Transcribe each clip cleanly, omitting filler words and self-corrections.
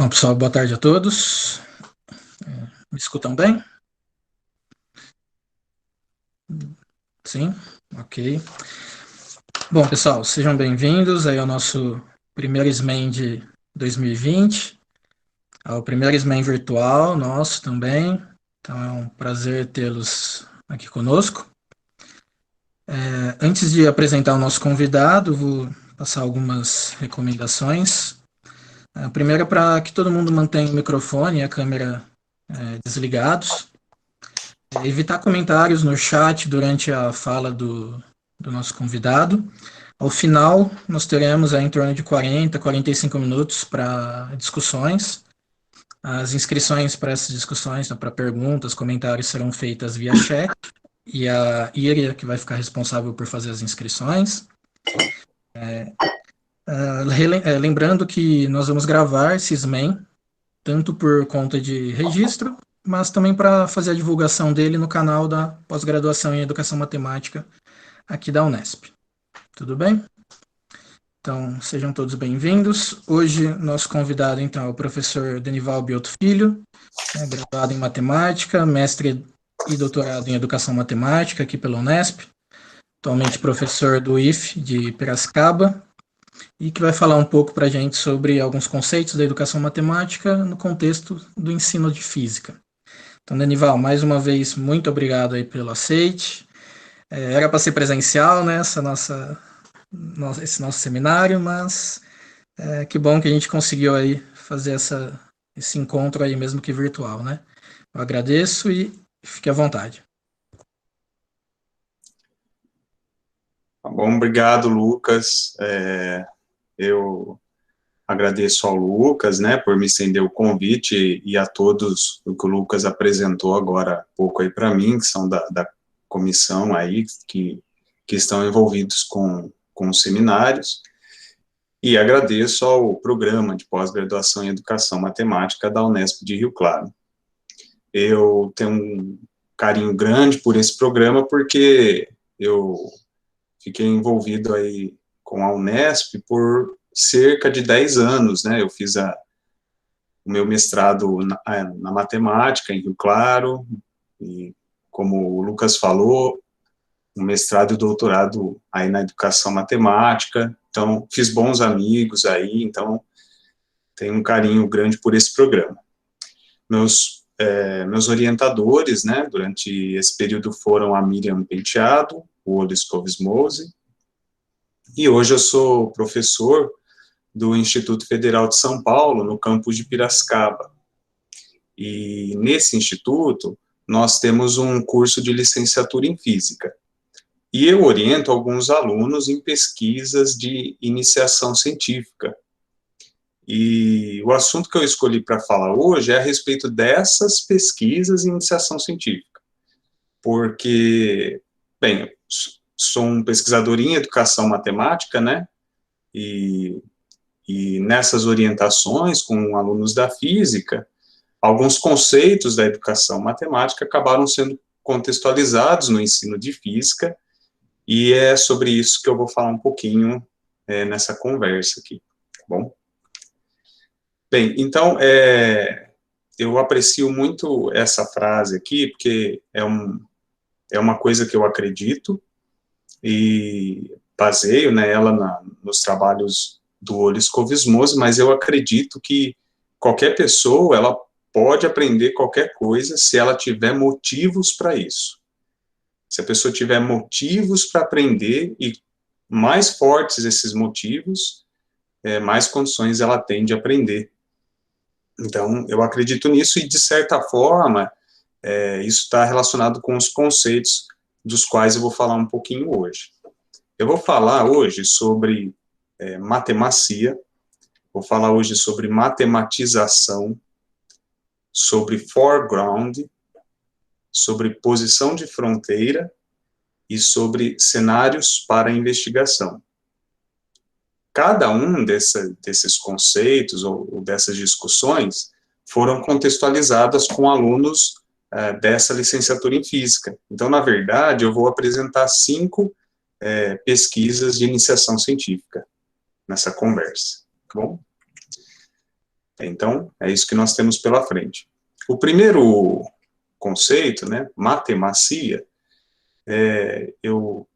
Bom, pessoal, boa tarde a todos. Me escutam bem? Sim? Ok. Bom, pessoal, sejam bem-vindos aí ao nosso primeiro SMEM de 2020, ao primeiro SMEM virtual nosso também. Então é um prazer tê-los aqui conosco. Antes de apresentar o nosso convidado, vou passar algumas recomendações. A primeira é para que todo mundo mantenha o microfone e a câmera desligados. Evitar comentários no chat durante a fala do nosso convidado. Ao final, nós teremos em torno de 40, 45 minutos para discussões. As inscrições para essas discussões, para perguntas, comentários, serão feitas via chat, e a Iria, que vai ficar responsável por fazer as inscrições. Lembrando que nós vamos gravar esse SMEM, tanto por conta de registro, mas também para fazer a divulgação dele no canal da pós-graduação em Educação Matemática aqui da Unesp. Tudo bem? Então, sejam todos bem-vindos. Hoje, nosso convidado, então, é o professor Denival Bioto Filho, graduado em Matemática, mestre e doutorado em Educação Matemática aqui pela Unesp, atualmente professor do IF de Piracicaba, e que vai falar um pouco para a gente sobre alguns conceitos da educação matemática no contexto do ensino de física. Então, Denival, mais uma vez, muito obrigado aí pelo aceite. Era para ser presencial, né, esse nosso seminário, mas que bom que a gente conseguiu aí fazer esse encontro aí, mesmo que virtual, né? Eu agradeço e fique à vontade. Tá bom, obrigado, Lucas. Eu agradeço ao Lucas, né, por me estender o convite e a todos o que o Lucas apresentou agora há pouco aí para mim, que são da comissão aí, que estão envolvidos com os seminários, e agradeço ao programa de pós-graduação em Educação Matemática da Unesp de Rio Claro. Eu tenho um carinho grande por esse programa, porque eu fiquei envolvido aí com a Unesp por cerca de 10 anos, né? Eu fiz o meu mestrado na matemática em Rio Claro, e como o Lucas falou, um mestrado e doutorado aí na educação matemática, então fiz bons amigos aí, então tenho um carinho grande por esse programa. Meus orientadores, né, durante esse período foram a Miriam Penteado, o Olis Covesmose, e hoje eu sou professor do Instituto Federal de São Paulo, no campus de Piracicaba. E nesse instituto, nós temos um curso de licenciatura em Física. E eu oriento alguns alunos em pesquisas de iniciação científica. E o assunto que eu escolhi para falar hoje é a respeito dessas pesquisas em iniciação científica. Porque, bem, sou um pesquisador em educação matemática, né? E nessas orientações com alunos da física, alguns conceitos da educação matemática acabaram sendo contextualizados no ensino de física, e é sobre isso que eu vou falar um pouquinho nessa conversa aqui, tá bom? Bem, então, eu aprecio muito essa frase aqui, porque é uma coisa que eu acredito, e baseio nela nos trabalhos do Olis Covesmose, mas eu acredito que qualquer pessoa, ela pode aprender qualquer coisa se ela tiver motivos para isso. Se a pessoa tiver motivos para aprender, e mais fortes esses motivos, mais condições ela tem de aprender. Então, eu acredito nisso, e de certa forma, isso está relacionado com os conceitos dos quais eu vou falar um pouquinho hoje. Eu vou falar hoje sobre matemacia, vou falar hoje sobre matematização, sobre foreground, sobre posição de fronteira e sobre cenários para investigação. Cada um desses conceitos ou dessas discussões foram contextualizadas com alunos dessa licenciatura em física. Então, na verdade, eu vou apresentar 5 pesquisas de iniciação científica nessa conversa, tá bom? Então, é isso que nós temos pela frente. O primeiro conceito, né, matemacia, eu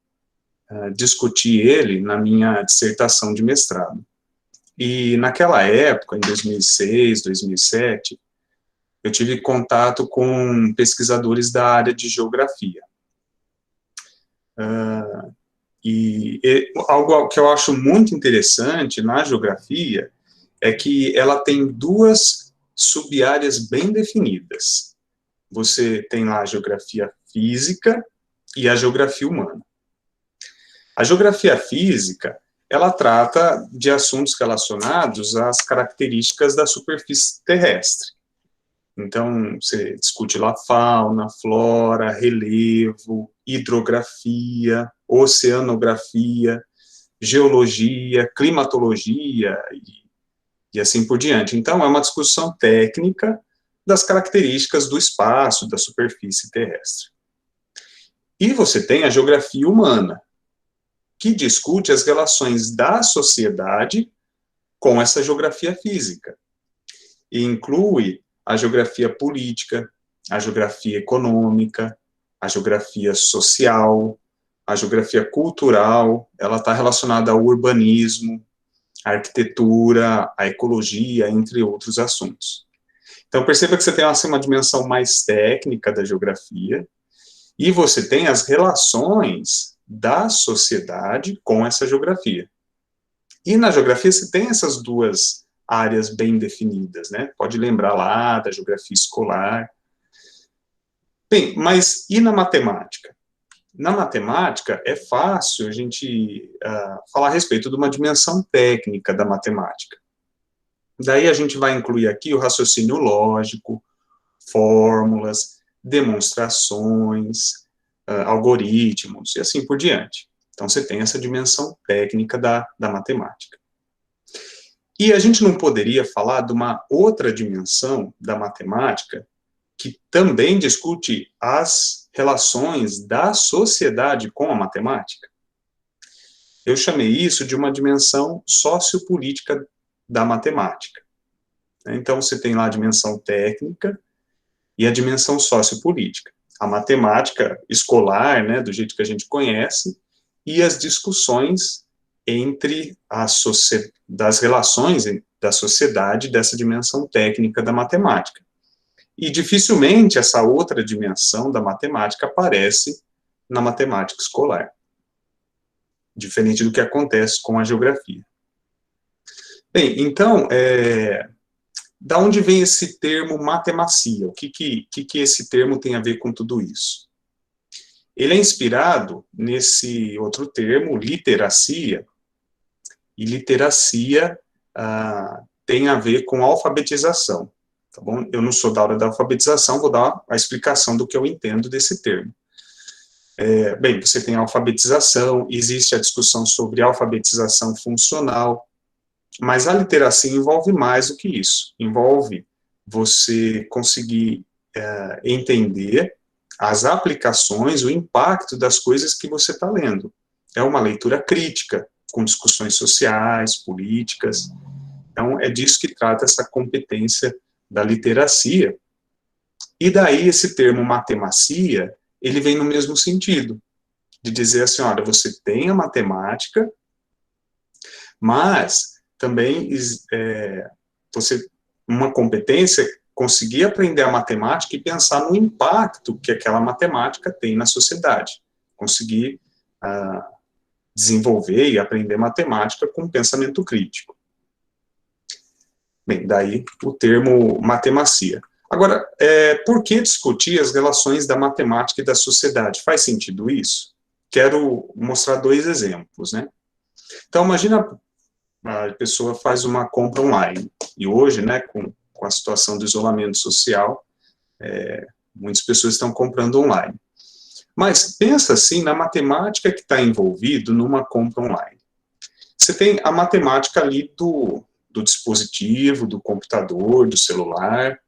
discuti ele na minha dissertação de mestrado. E naquela época, em 2006, 2007, eu tive contato com pesquisadores da área de geografia. Algo que eu acho muito interessante na geografia é que ela tem duas sub-áreas bem definidas. Você tem lá a geografia física e a geografia humana. A geografia física, ela trata de assuntos relacionados às características da superfície terrestre. Então, você discute lá fauna, flora, relevo, hidrografia, oceanografia, geologia, climatologia e assim por diante. Então, é uma discussão técnica das características do espaço, da superfície terrestre. E você tem a geografia humana, que discute as relações da sociedade com essa geografia física. E inclui a geografia política, a geografia econômica, a geografia social, a geografia cultural, ela está relacionada ao urbanismo, à arquitetura, à ecologia, entre outros assuntos. Então, perceba que você tem assim, uma dimensão mais técnica da geografia, e você tem as relações da sociedade com essa geografia. E na geografia você tem essas duas áreas bem definidas, né? Pode lembrar lá da geografia escolar. Bem, mas e na matemática? Na matemática é fácil a gente falar a respeito de uma dimensão técnica da matemática. Daí a gente vai incluir aqui o raciocínio lógico, fórmulas, demonstrações, algoritmos e assim por diante. Então, você tem essa dimensão técnica da matemática. E a gente não poderia falar de uma outra dimensão da matemática que também discute as relações da sociedade com a matemática? Eu chamei isso de uma dimensão sociopolítica da matemática. Então, você tem lá a dimensão técnica e a dimensão sociopolítica. A matemática escolar, né, do jeito que a gente conhece, e as discussões entre das relações da sociedade dessa dimensão técnica da matemática. E dificilmente essa outra dimensão da matemática aparece na matemática escolar, diferente do que acontece com a geografia. Bem, então, da onde vem esse termo matemacia? O que esse termo tem a ver com tudo isso? Ele é inspirado nesse outro termo, literacia, e literacia tem a ver com alfabetização, tá bom? Eu não sou da área da alfabetização, vou dar a explicação do que eu entendo desse termo. Bem, você tem a alfabetização, existe a discussão sobre alfabetização funcional, mas a literacia envolve mais do que isso. Envolve você conseguir entender as aplicações, o impacto das coisas que você está lendo. É uma leitura crítica, com discussões sociais, políticas. Então, é disso que trata essa competência da literacia. E daí esse termo matemacia, ele vem no mesmo sentido, de dizer assim, olha, você tem a matemática, mas também uma competência conseguir aprender a matemática e pensar no impacto que aquela matemática tem na sociedade. Conseguir desenvolver e aprender matemática com pensamento crítico. Bem, daí o termo matemacia. Agora, por que discutir as relações da matemática e da sociedade? Faz sentido isso? Quero mostrar dois exemplos, né? Então, imagina a pessoa faz uma compra online, e hoje, né, com a situação do isolamento social, muitas pessoas estão comprando online. Mas pensa assim na matemática que está envolvido numa compra online. Você tem a matemática ali do dispositivo, do computador, do celular.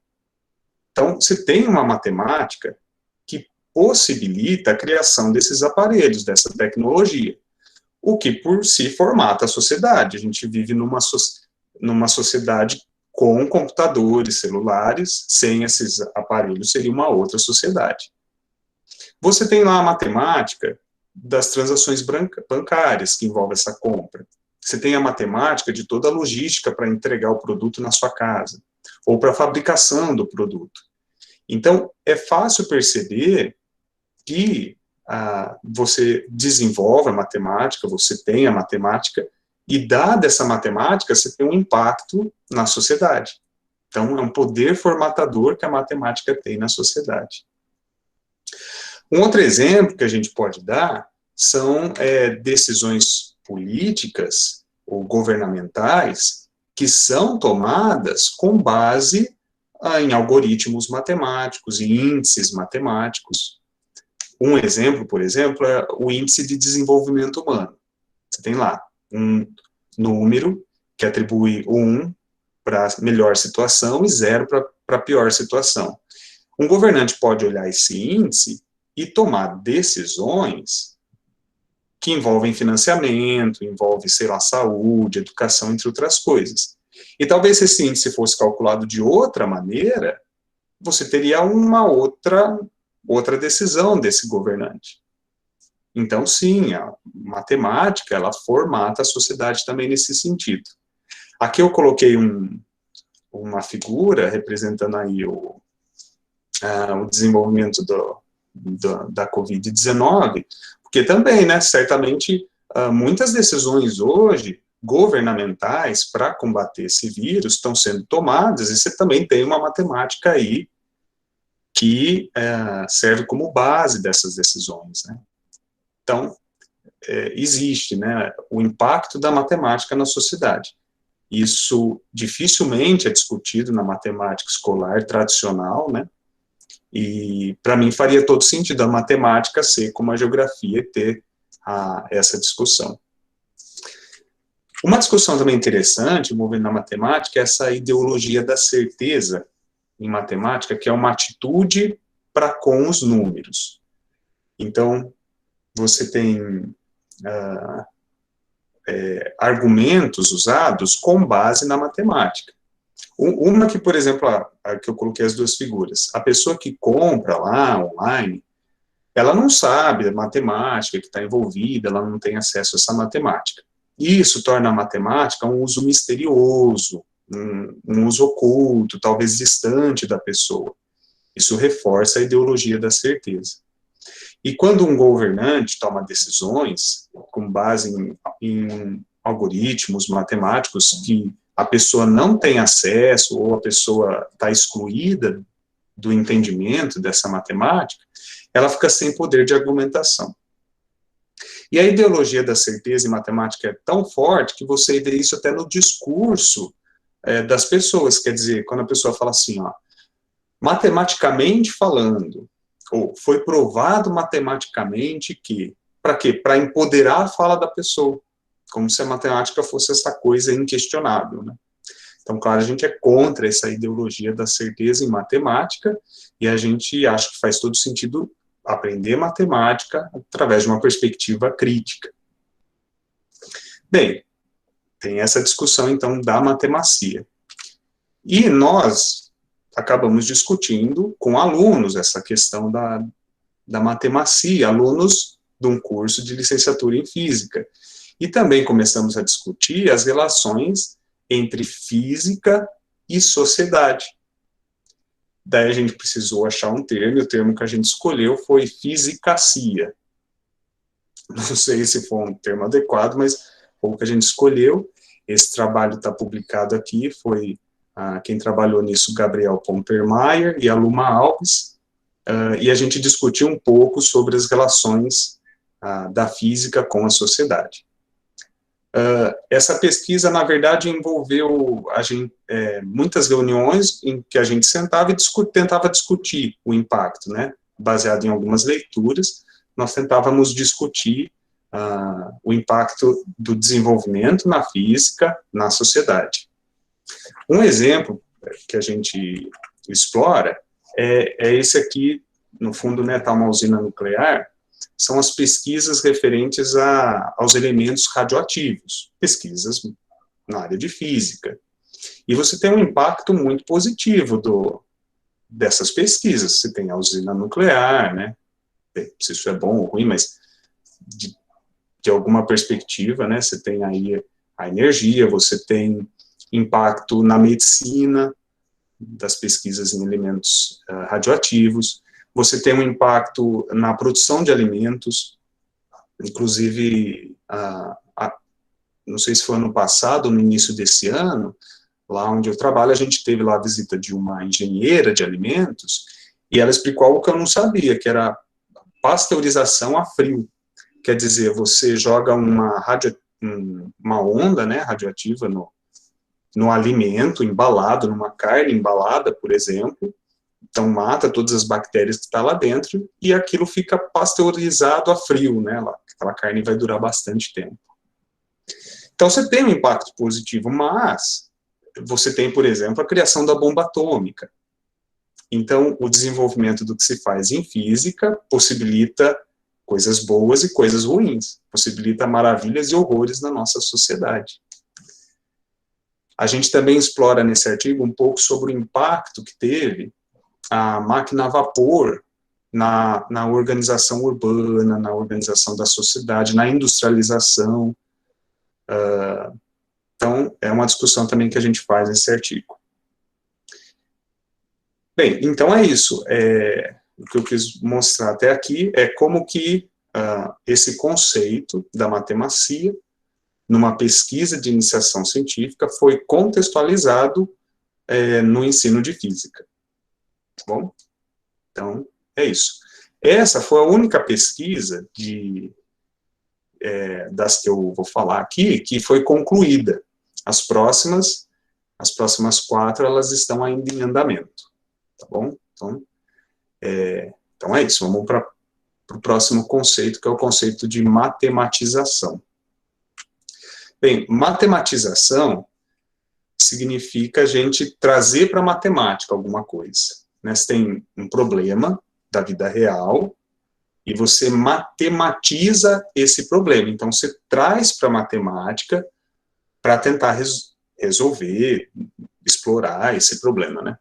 Então, você tem uma matemática que possibilita a criação desses aparelhos, dessa tecnologia, o que por si formata a sociedade. A gente vive numa sociedade Com computadores, celulares, sem esses aparelhos, seria uma outra sociedade. Você tem lá a matemática das transações bancárias, que envolve essa compra. Você tem a matemática de toda a logística para entregar o produto na sua casa, ou para a fabricação do produto. Então, é fácil perceber que você desenvolve a matemática, você tem a matemática, e dada essa matemática, você tem um impacto na sociedade. Então, é um poder formatador que a matemática tem na sociedade. Um outro exemplo que a gente pode dar são decisões políticas ou governamentais que são tomadas com base em algoritmos matemáticos, em índices matemáticos. Um exemplo, por exemplo, é o Índice de Desenvolvimento Humano. Você tem lá um número que atribui 1 para melhor situação e 0 para pior situação. Um governante pode olhar esse índice e tomar decisões que envolvem financiamento, envolve, sei lá, saúde, educação, entre outras coisas. E talvez se esse índice fosse calculado de outra maneira, você teria uma outra decisão desse governante. Então, sim, a matemática, ela formata a sociedade também nesse sentido. Aqui eu coloquei uma figura representando aí o desenvolvimento da Covid-19, porque também, né, certamente, muitas decisões hoje, governamentais, para combater esse vírus, estão sendo tomadas, e você também tem uma matemática aí que serve como base dessas decisões, né. Então, existe, né, o impacto da matemática na sociedade. Isso dificilmente é discutido na matemática escolar tradicional, né, e para mim faria todo sentido a matemática ser como a geografia e ter essa discussão. Uma discussão também interessante envolvendo a matemática é essa ideologia da certeza em matemática, que é uma atitude para com os números. Então, você tem argumentos usados com base na matemática. Uma que, por exemplo, a que eu coloquei as duas figuras, a pessoa que compra lá online, ela não sabe a matemática que está envolvida, ela não tem acesso a essa matemática. Isso torna a matemática um uso misterioso, um uso oculto, talvez distante da pessoa. Isso reforça a ideologia da certeza. E quando um governante toma decisões com base em algoritmos matemáticos que a pessoa não tem acesso ou a pessoa está excluída do entendimento dessa matemática, ela fica sem poder de argumentação. E a ideologia da certeza em matemática é tão forte que você vê isso até no discurso das pessoas. Quer dizer, quando a pessoa fala assim, ó, matematicamente falando, ou foi provado matematicamente que, para quê? Para empoderar a fala da pessoa, como se a matemática fosse essa coisa inquestionável, né? Então, claro, a gente é contra essa ideologia da certeza em matemática, e a gente acha que faz todo sentido aprender matemática através de uma perspectiva crítica. Bem, tem essa discussão, então, da matemacia. E nós acabamos discutindo com alunos essa questão da matemacia, alunos de um curso de licenciatura em física. E também começamos a discutir as relações entre física e sociedade. Daí a gente precisou achar um termo, e o termo que a gente escolheu foi fisicacia. Não sei se foi um termo adequado, mas foi o que a gente escolheu. Esse trabalho está publicado aqui, foi quem trabalhou nisso, Gabriel Pompermayer e a Luma Alves, e a gente discutiu um pouco sobre as relações da física com a sociedade. Essa pesquisa, na verdade, envolveu muitas reuniões em que a gente sentava e tentava discutir o impacto, né? Baseado em algumas leituras, nós tentávamos discutir o impacto do desenvolvimento na física, na sociedade. Um exemplo que a gente explora é esse aqui, no fundo, né, tá uma usina nuclear, são as pesquisas referentes aos elementos radioativos, pesquisas na área de física. E você tem um impacto muito positivo dessas pesquisas. Você tem a usina nuclear, né? Se isso é bom ou ruim, mas de alguma perspectiva, né? Você tem aí a energia, você tem impacto na medicina, das pesquisas em elementos radioativos, você tem um impacto na produção de alimentos, inclusive, não sei se foi ano passado ou no início desse ano, lá onde eu trabalho, a gente teve lá a visita de uma engenheira de alimentos, e ela explicou algo que eu não sabia, que era pasteurização a frio. Quer dizer, você joga uma onda, né, radioativa no alimento embalado, numa carne embalada, por exemplo, então mata todas as bactérias que estão lá dentro, e aquilo fica pasteurizado a frio, né, aquela carne vai durar bastante tempo. Então você tem um impacto positivo, mas você tem, por exemplo, a criação da bomba atômica. Então, o desenvolvimento do que se faz em física possibilita coisas boas e coisas ruins, possibilita maravilhas e horrores na nossa sociedade. A gente também explora nesse artigo um pouco sobre o impacto que teve a máquina a vapor na organização urbana, na organização da sociedade, na industrialização. Então, é uma discussão também que a gente faz nesse artigo. Bem, então é isso. O que eu quis mostrar até aqui é como que esse conceito da matemacia, numa pesquisa de iniciação científica, foi contextualizado no ensino de física. Tá bom? Então, é isso. Essa foi a única pesquisa das que eu vou falar aqui, que foi concluída. As próximas 4, elas estão ainda em andamento. Tá bom? Então é isso. Vamos para o próximo conceito, que é o conceito de matematização. Bem, matematização significa a gente trazer para a matemática alguma coisa. Né? Você tem um problema da vida real e você matematiza esse problema. Então, você traz para a matemática para tentar resolver, explorar esse problema, né?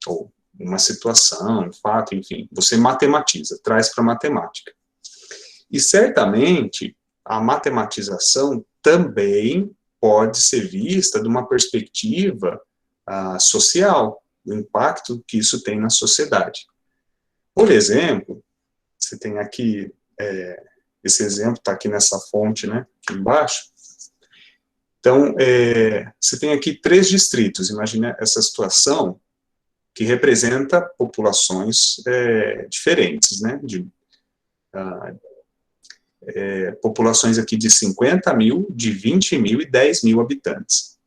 Ou uma situação, um fato, enfim. Você matematiza, traz para a matemática. E, certamente, a matematização também pode ser vista de uma perspectiva social, do impacto que isso tem na sociedade. Por exemplo, você tem aqui, esse exemplo está aqui nessa fonte, né, aqui embaixo. Então, você tem aqui 3 distritos, imagina essa situação que representa populações diferentes, né, populações aqui de 50 mil, de 20 mil e 10 mil habitantes.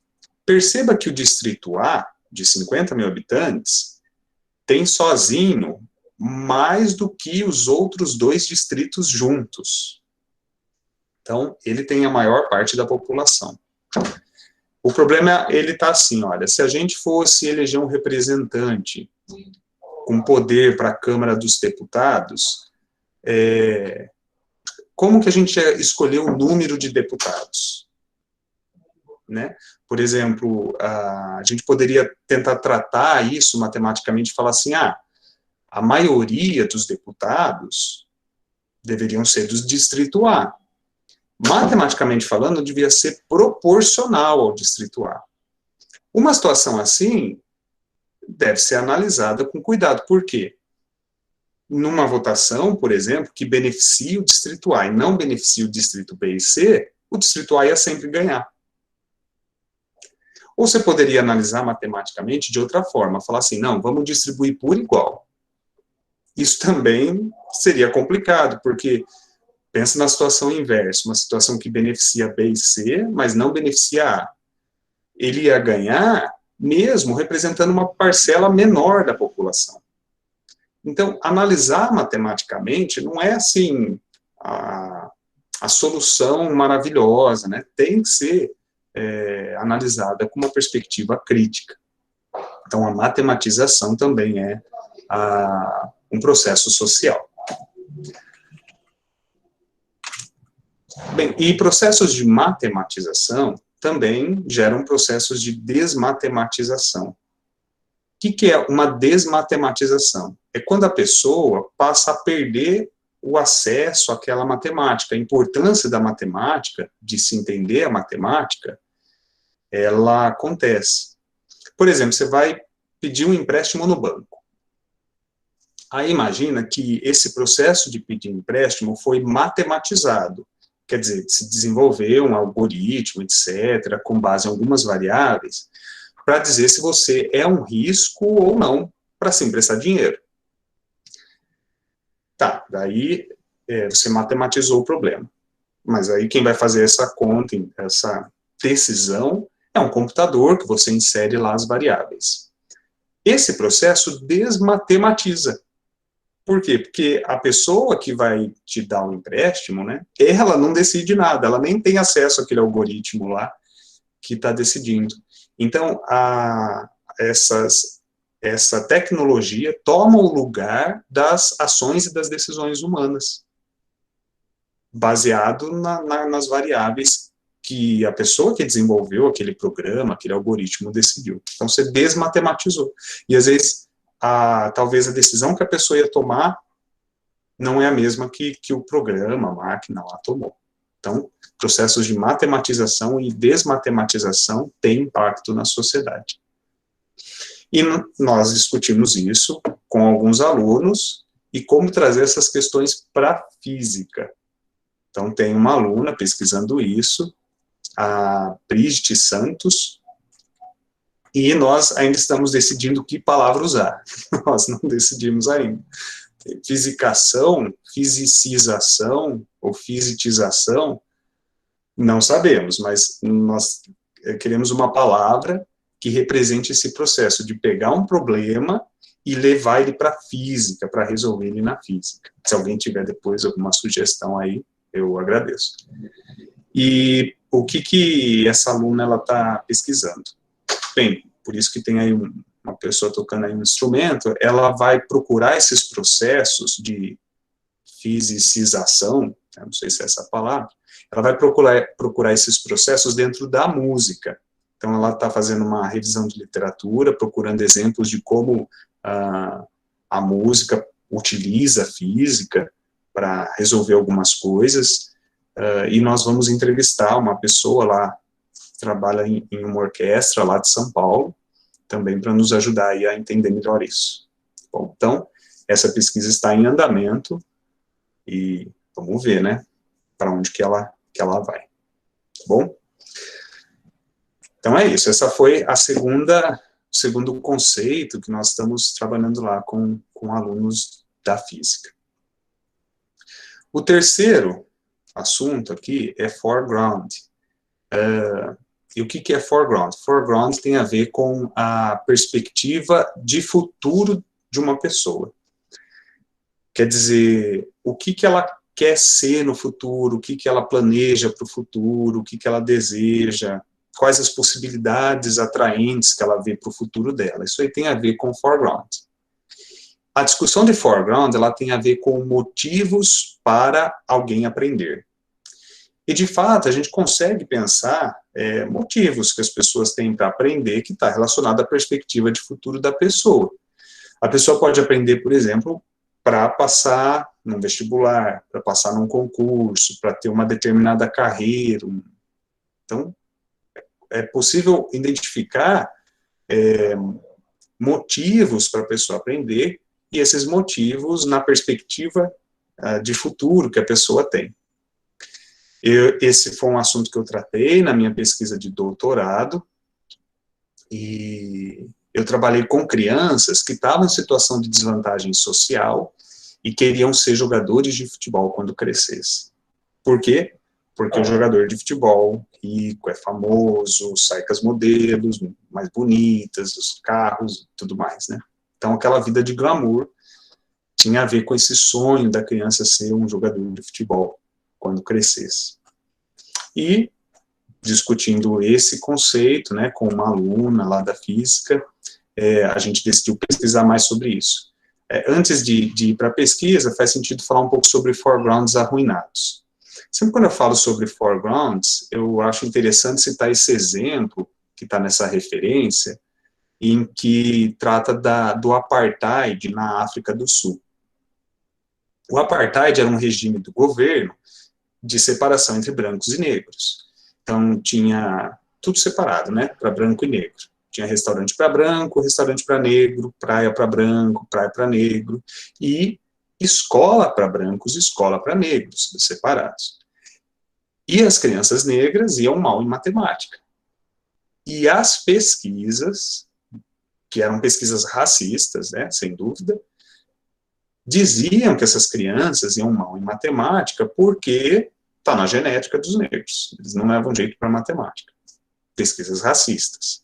Perceba que o distrito A, de 50 mil habitantes, tem sozinho mais do que os outros 2 distritos juntos. Então, ele tem a maior parte da população. O problema, ele está assim, olha, se a gente fosse eleger um representante com poder para a Câmara dos Deputados, como que a gente ia escolher o número de deputados? Né? Por exemplo, a gente poderia tentar tratar isso matematicamente e falar assim, a maioria dos deputados deveriam ser do distrito A. Matematicamente falando, devia ser proporcional ao distrito A. Uma situação assim deve ser analisada com cuidado. Por quê? Numa votação, por exemplo, que beneficia o distrito A e não beneficia o distrito B e C, o distrito A ia sempre ganhar. Ou você poderia analisar matematicamente de outra forma, falar assim, não, vamos distribuir por igual. Isso também seria complicado, porque pensa na situação inversa, uma situação que beneficia B e C, mas não beneficia A. Ele ia ganhar mesmo representando uma parcela menor da população. Então, analisar matematicamente não é assim a solução maravilhosa, né? Tem que ser analisada com uma perspectiva crítica. Então, a matematização também é um processo social. Bem, e processos de matematização, também geram processos de desmatematização. O que é uma desmatematização? É quando a pessoa passa a perder o acesso àquela matemática. A importância da matemática, de se entender a matemática, ela acontece. Por exemplo, você vai pedir um empréstimo no banco. Aí imagina que esse processo de pedir empréstimo foi matematizado. Quer dizer, se desenvolveu um algoritmo, etc., com base em algumas variáveis, para dizer se você é um risco ou não para se emprestar dinheiro. Tá, daí você matematizou o problema. Mas aí quem vai fazer essa conta, essa decisão, é um computador que você insere lá as variáveis. Esse processo desmatematiza. Por quê? Porque a pessoa que vai te dar um empréstimo, né, ela não decide nada, ela nem tem acesso àquele algoritmo lá que está decidindo. Então, essa tecnologia toma o lugar das ações e das decisões humanas, baseado nas variáveis que a pessoa que desenvolveu aquele programa, aquele algoritmo decidiu. Então, você desmatematizou. E, às vezes, talvez a decisão que a pessoa ia tomar não é a mesma que o programa, a máquina lá tomou. Então, processos de matematização e desmatematização têm impacto na sociedade. E nós discutimos isso com alguns alunos e como trazer essas questões para a física. Então, tem uma aluna pesquisando isso, a Brigitte Santos, e nós ainda estamos decidindo que palavra usar. Nós não decidimos ainda. Fisicação, fisicização ou fisitização, não sabemos, mas nós queremos uma palavra que represente esse processo de pegar um problema e levar ele para a física, para resolver ele na física. Se alguém tiver depois alguma sugestão aí, eu agradeço. E o que essa aluna está pesquisando? Bem, por isso que tem aí uma pessoa tocando aí um instrumento, ela vai procurar esses processos de fisicização, não sei se é essa palavra, ela vai procurar esses processos dentro da música. Então, ela está fazendo uma revisão de literatura, procurando exemplos de como a música utiliza a física para resolver algumas coisas, e nós vamos entrevistar uma pessoa lá, que trabalha em uma orquestra lá de São Paulo, também para nos ajudar aí a entender melhor isso. Bom, então, essa pesquisa está em andamento, e vamos ver, né, para onde que ela vai. Tá bom? Então é isso, essa foi o segundo conceito que nós estamos trabalhando lá com alunos da física. O terceiro assunto aqui é foreground. E o que é foreground? Foreground tem a ver com a perspectiva de futuro de uma pessoa. Quer dizer, o que ela quer ser no futuro, o que ela planeja para o futuro, o que ela deseja, quais as possibilidades atraentes que ela vê para o futuro dela. Isso aí tem a ver com foreground. A discussão de foreground, ela tem a ver com motivos para alguém aprender. E, de fato, a gente consegue pensar motivos que as pessoas têm para aprender que está relacionado à perspectiva de futuro da pessoa. A pessoa pode aprender, por exemplo, para passar num vestibular, para passar num concurso, para ter uma determinada carreira. Então, é possível identificar motivos para a pessoa aprender, e esses motivos na perspectiva de futuro que a pessoa tem. Esse foi um assunto que eu tratei na minha pesquisa de doutorado, e eu trabalhei com crianças que estavam em situação de desvantagem social e queriam ser jogadores de futebol quando crescessem. Por quê? Porque o jogador de futebol rico, é famoso, sai com as modelos mais bonitas, os carros e tudo mais, né? Então, aquela vida de glamour tinha a ver com esse sonho da criança ser um jogador de futebol quando crescesse. E, discutindo esse conceito, né, com uma aluna lá da física, a gente decidiu pesquisar mais sobre isso. Antes de ir para a pesquisa, faz sentido falar um pouco sobre foregrounds arruinados. Sempre quando eu falo sobre foregrounds, eu acho interessante citar esse exemplo, que está nessa referência, em que trata do apartheid na África do Sul. O apartheid era um regime do governo de separação entre brancos e negros. Então, tinha tudo separado, né, para branco e negro. Tinha restaurante para branco, restaurante para negro, praia para branco, praia para negro, e escola para brancos, escola para negros, separados. E as crianças negras iam mal em matemática. E as pesquisas, que eram pesquisas racistas, né, sem dúvida, diziam que essas crianças iam mal em matemática porque está na genética dos negros. Eles não levam jeito para matemática. Pesquisas racistas.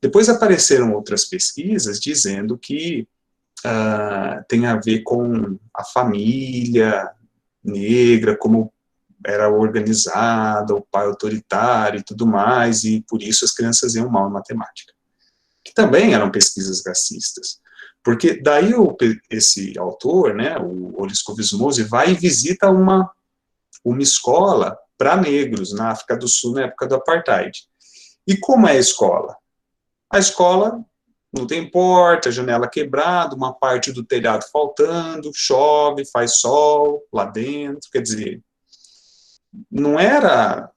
Depois apareceram outras pesquisas dizendo que tem a ver com a família negra, como era organizada, o pai autoritário e tudo mais, e por isso as crianças iam mal em matemática. Que também eram pesquisas racistas. Porque daí esse autor, né, o Olisco Vismose, vai e visita uma escola para negros na África do Sul na época do apartheid. E como é a escola? A escola não tem porta, janela quebrada, uma parte do telhado faltando, chove, faz sol lá dentro, quer dizer, não era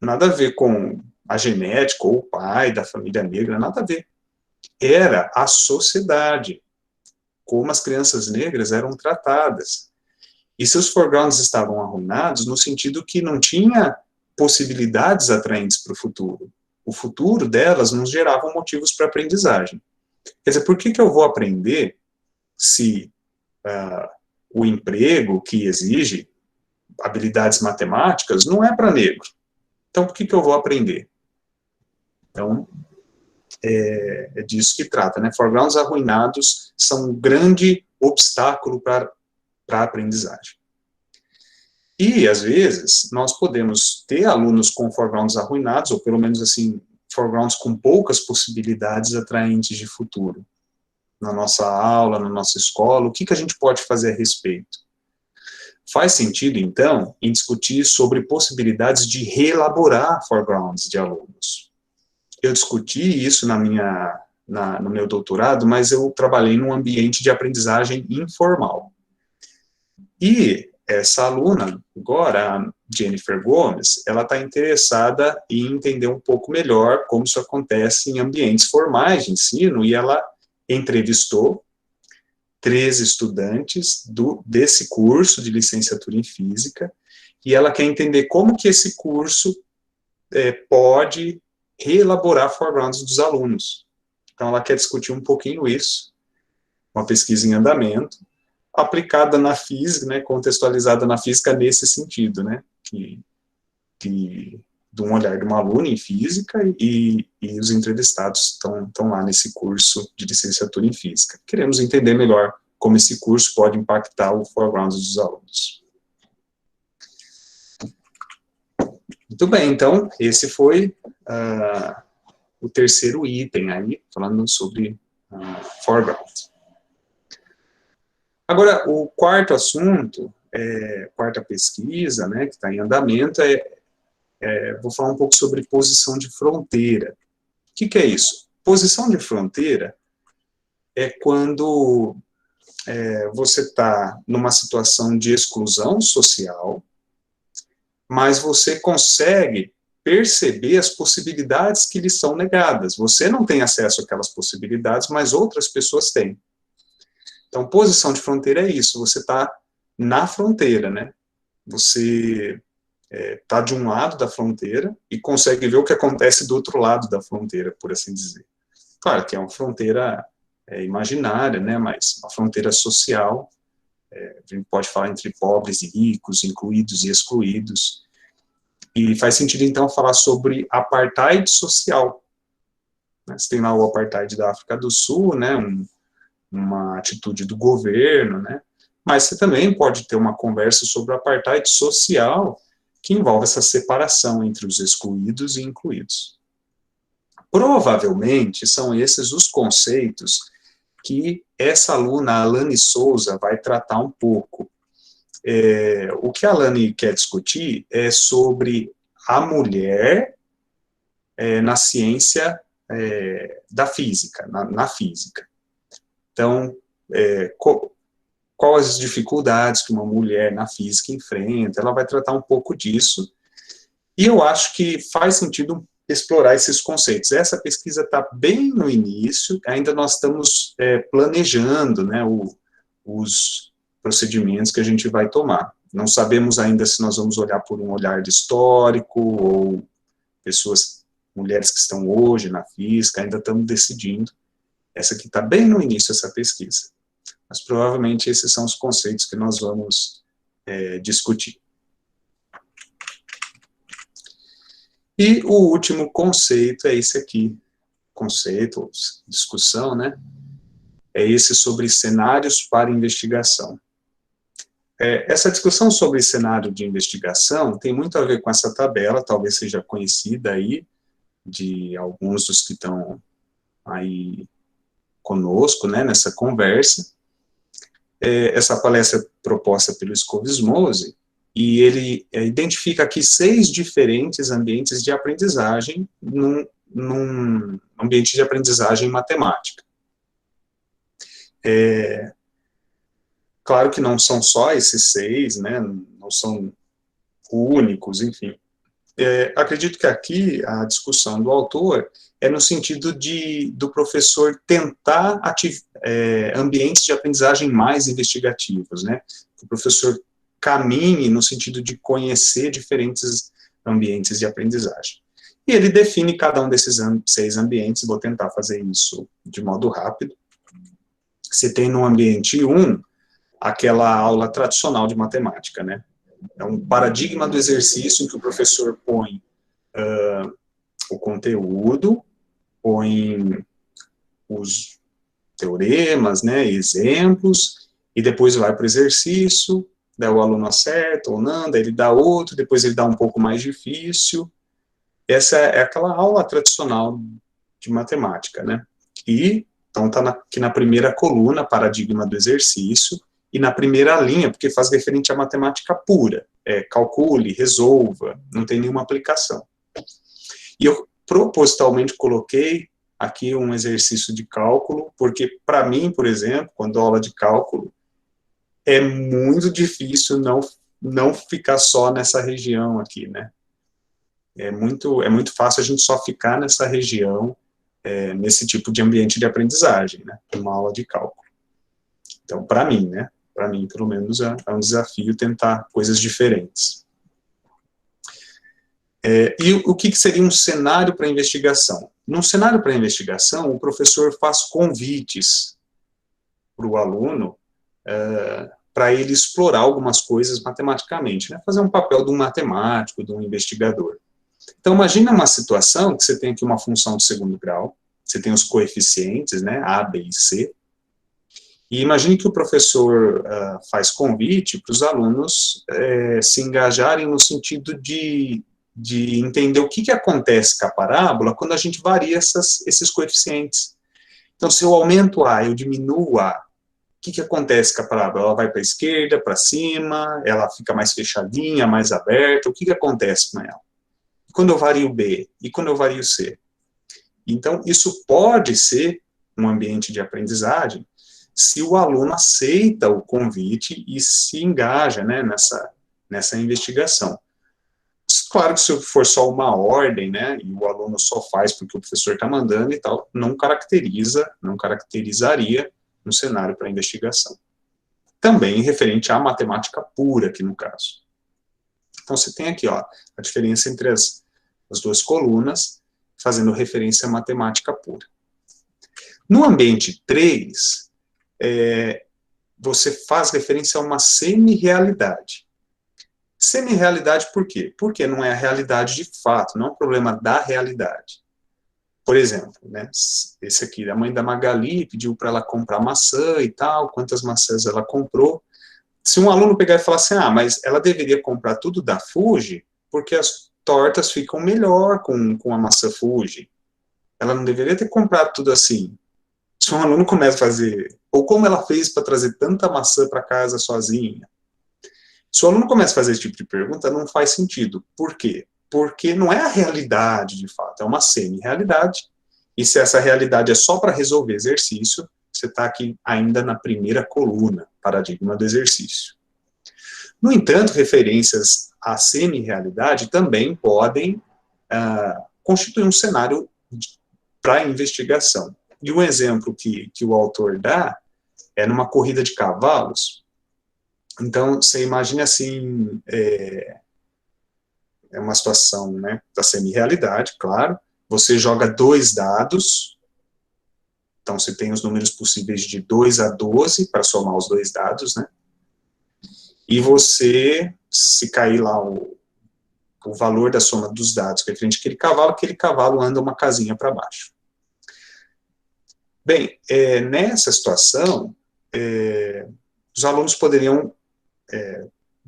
nada a ver com a genética ou o pai da família negra, nada a ver. Era a sociedade, como as crianças negras eram tratadas. E seus foregrounds estavam arruinados no sentido que não tinha possibilidades atraentes para o futuro. O futuro delas não gerava motivos para aprendizagem. Quer dizer, por que eu vou aprender se o emprego que exige habilidades matemáticas não é para negro? Então, por que eu vou aprender? Então, é disso que trata, né? Foregrounds arruinados são um grande obstáculo para a aprendizagem. E, às vezes, nós podemos ter alunos com foregrounds arruinados, ou pelo menos, assim, foregrounds com poucas possibilidades atraentes de futuro. Na nossa aula, na nossa escola, o que a gente pode fazer a respeito? Faz sentido, então, em discutir sobre possibilidades de reelaborar foregrounds de alunos. Eu discuti isso no meu doutorado, mas eu trabalhei num ambiente de aprendizagem informal. E essa aluna, agora, a Jennifer Gomes, ela está interessada em entender um pouco melhor como isso acontece em ambientes formais de ensino, e ela entrevistou 13 estudantes desse curso de licenciatura em Física, e ela quer entender como que esse curso pode reelaborar foregrounds dos alunos. Então, ela quer discutir um pouquinho isso, uma pesquisa em andamento, aplicada na física, né, contextualizada na física nesse sentido, né, de um olhar de uma aluna em física, e os entrevistados estão lá nesse curso de licenciatura em física. Queremos entender melhor como esse curso pode impactar o foreground dos alunos. Muito bem, então, esse foi o terceiro item aí, falando sobre foreground. Agora, o quarto assunto, quarta pesquisa, né, que está em andamento, vou falar um pouco sobre posição de fronteira. O que é isso? Posição de fronteira é quando você está numa situação de exclusão social, mas você consegue perceber as possibilidades que lhe são negadas. Você não tem acesso àquelas possibilidades, mas outras pessoas têm. Então, posição de fronteira é isso, você está na fronteira, né? Você está de um lado da fronteira e consegue ver o que acontece do outro lado da fronteira, por assim dizer. Claro que é uma fronteira imaginária, né? Mas uma fronteira social, a gente pode falar entre pobres e ricos, incluídos e excluídos. E faz sentido, então, falar sobre apartheid social. Você tem lá o apartheid da África do Sul, né? Uma atitude do governo, né? Mas você também pode ter uma conversa sobre o apartheid social, que envolve essa separação entre os excluídos e incluídos. Provavelmente são esses os conceitos que essa aluna, Alane Souza, vai tratar um pouco. O que a Alane quer discutir é sobre a mulher na ciência da física, na física. Então, quais as dificuldades que uma mulher na física enfrenta, ela vai tratar um pouco disso, e eu acho que faz sentido explorar esses conceitos. Essa pesquisa está bem no início, ainda nós estamos planejando, né, os procedimentos que a gente vai tomar. Não sabemos ainda se nós vamos olhar por um olhar de histórico, ou mulheres que estão hoje na física, ainda estamos decidindo. Essa aqui está bem no início, essa pesquisa. Mas provavelmente esses são os conceitos que nós vamos discutir. E o último conceito é esse aqui, conceito, discussão, né? É esse sobre cenários para investigação. Essa discussão sobre cenário de investigação tem muito a ver com essa tabela, talvez seja conhecida aí, de alguns dos que estão aí conosco, né, nessa conversa. Essa palestra é proposta pelo Scovus Mose, e ele identifica aqui 6 diferentes ambientes de aprendizagem num ambiente de aprendizagem matemática. Claro que não são só esses 6, né, não são únicos, enfim. Acredito que aqui a discussão do autor é no sentido do professor tentar ambientes de aprendizagem mais investigativos, né? Que o professor caminhe no sentido de conhecer diferentes ambientes de aprendizagem. E ele define cada um desses 6 ambientes, vou tentar fazer isso de modo rápido. Você tem no ambiente 1, aquela aula tradicional de matemática, né? É um paradigma do exercício em que o professor põe o conteúdo, põe os teoremas, né, exemplos, e depois vai para o exercício, daí o aluno acerta ou não, daí ele dá outro, depois ele dá um pouco mais difícil. Essa é aquela aula tradicional de matemática, né? E, então, está aqui na primeira coluna, paradigma do exercício, e na primeira linha, porque faz referente à matemática pura, calcule, resolva, não tem nenhuma aplicação. E eu propositalmente coloquei aqui um exercício de cálculo, porque para mim, por exemplo, quando dou aula de cálculo, é muito difícil não ficar só nessa região aqui, né? É muito fácil a gente só ficar nessa região, nesse tipo de ambiente de aprendizagem, né? Uma aula de cálculo. Então, para mim, né? Para mim, pelo menos, é um desafio tentar coisas diferentes. E o que seria um cenário para investigação? Num cenário para investigação, o professor faz convites para o aluno para ele explorar algumas coisas matematicamente, né? Fazer um papel de um matemático, de um investigador. Então, imagina uma situação que você tem aqui uma função de segundo grau, você tem os coeficientes, né? A, B e C, e imagine que o professor faz convite para os alunos se engajarem no sentido de entender o que acontece com a parábola quando a gente varia esses coeficientes. Então, se eu aumento A, eu diminuo A, o que acontece com a parábola? Ela vai para a esquerda, para cima, ela fica mais fechadinha, mais aberta, o que acontece com ela? E quando eu vario B? E quando eu vario C? Então, isso pode ser um ambiente de aprendizagem se o aluno aceita o convite e se engaja, né, nessa investigação. Claro que se for só uma ordem, né, e o aluno só faz porque o professor está mandando e tal, não caracterizaria um cenário para investigação. Também referente à matemática pura, aqui no caso. Então, você tem aqui, ó, a diferença entre as 2 colunas, fazendo referência à matemática pura. No ambiente 3, você faz referência a uma semi-realidade. Semi-realidade por quê? Porque não é a realidade de fato, não é um problema da realidade. Por exemplo, né, esse aqui, a mãe da Magali pediu para ela comprar maçã e tal, quantas maçãs ela comprou. Se um aluno pegar e falar assim, mas ela deveria comprar tudo da Fuji, porque as tortas ficam melhor com a maçã Fuji. Ela não deveria ter comprado tudo assim. Se um aluno começa a fazer, ou como ela fez para trazer tanta maçã para casa sozinha. Se o aluno começa a fazer esse tipo de pergunta, não faz sentido. Por quê? Porque não é a realidade, de fato, é uma semi-realidade, e se essa realidade é só para resolver exercício, você está aqui ainda na primeira coluna, paradigma do exercício. No entanto, referências à semi-realidade também podem constituir um cenário para investigação. E um exemplo que o autor dá é numa corrida de cavalos. Então, você imagina assim, é uma situação, né, da semi-realidade, claro. Você joga 2 dados, então você tem os números possíveis de 2 a 12 para somar os 2 dados, né? E você, se cair lá o valor da soma dos dados que é referente aquele cavalo anda uma casinha para baixo. Bem, nessa situação, os alunos poderiam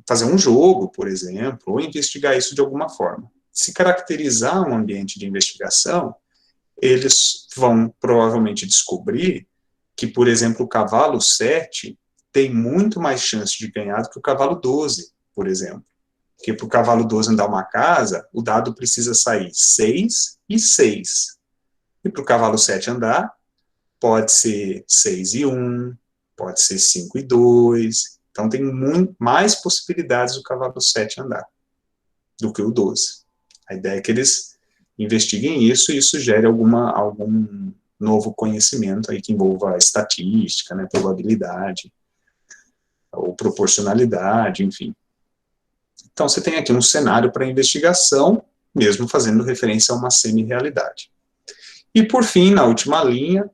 fazer um jogo, por exemplo, ou investigar isso de alguma forma. Se caracterizar um ambiente de investigação, eles vão provavelmente descobrir que, por exemplo, o cavalo 7 tem muito mais chance de ganhar do que o cavalo 12, por exemplo. Porque para o cavalo 12 andar uma casa, o dado precisa sair 6 e 6. E para o cavalo 7 andar, pode ser 6 e 1, pode ser 5 e 2. Então, tem muito mais possibilidades do cavalo 7 andar do que o 12. A ideia é que eles investiguem isso e isso gere algum novo conhecimento aí que envolva estatística, né, probabilidade, ou proporcionalidade, enfim. Então, você tem aqui um cenário para investigação, mesmo fazendo referência a uma semi-realidade. E, por fim, na última linha,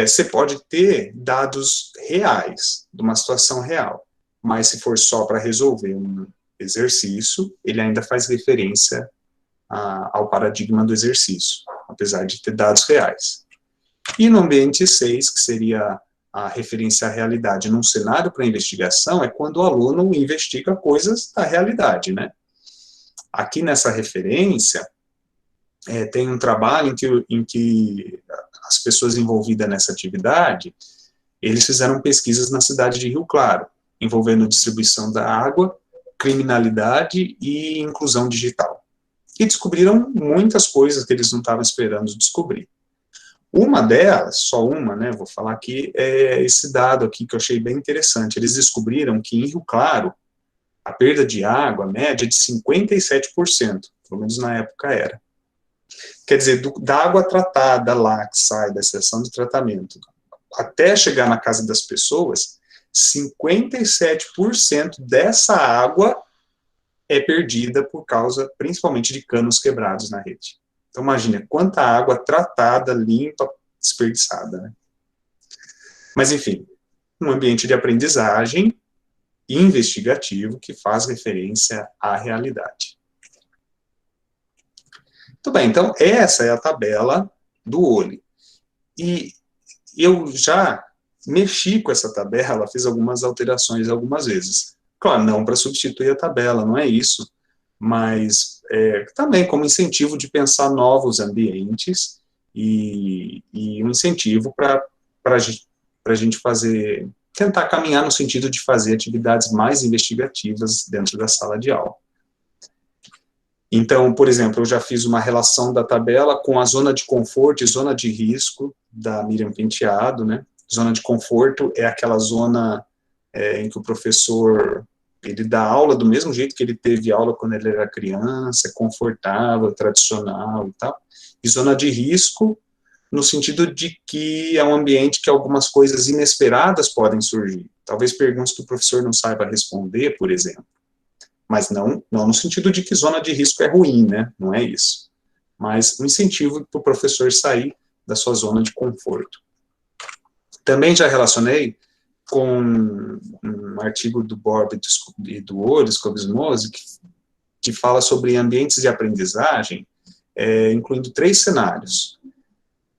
você pode ter dados reais, de uma situação real, mas se for só para resolver um exercício, ele ainda faz referência ao paradigma do exercício, apesar de ter dados reais. E no ambiente 6, que seria a referência à realidade num cenário para investigação, é quando o aluno investiga coisas da realidade, né? Aqui nessa referência, tem um trabalho em que as pessoas envolvidas nessa atividade, eles fizeram pesquisas na cidade de Rio Claro, envolvendo distribuição da água, criminalidade e inclusão digital. E descobriram muitas coisas que eles não estavam esperando descobrir. Uma delas, só uma, né, vou falar aqui, é esse dado aqui que eu achei bem interessante. Eles descobriram que em Rio Claro, a perda de água média é de 57%, pelo menos na época era. Quer dizer, da água tratada lá, que sai da estação de tratamento, até chegar na casa das pessoas, 57% dessa água é perdida por causa, principalmente, de canos quebrados na rede. Então, imagina, quanta água tratada, limpa, desperdiçada, né? Mas, enfim, um ambiente de aprendizagem investigativo que faz referência à realidade. Muito bem, então essa é a tabela do OLE. E eu já mexi com essa tabela, fiz algumas alterações algumas vezes. Claro, não para substituir a tabela, não é isso, mas também como incentivo de pensar novos ambientes e um incentivo para a gente fazer, tentar caminhar no sentido de fazer atividades mais investigativas dentro da sala de aula. Então, por exemplo, eu já fiz uma relação da tabela com a zona de conforto e zona de risco da Miriam Penteado, né? Zona de conforto é aquela zona em que o professor, ele dá aula do mesmo jeito que ele teve aula quando ele era criança, é confortável, tradicional e tal. E zona de risco, no sentido de que é um ambiente que algumas coisas inesperadas podem surgir. Talvez perguntas que o professor não saiba responder, por exemplo. Mas não no sentido de que zona de risco é ruim, né? Não é isso. Mas um incentivo para o professor sair da sua zona de conforto. Também já relacionei com um artigo do Borba e do Oles, Cobismose, que fala sobre ambientes de aprendizagem, incluindo 3 cenários.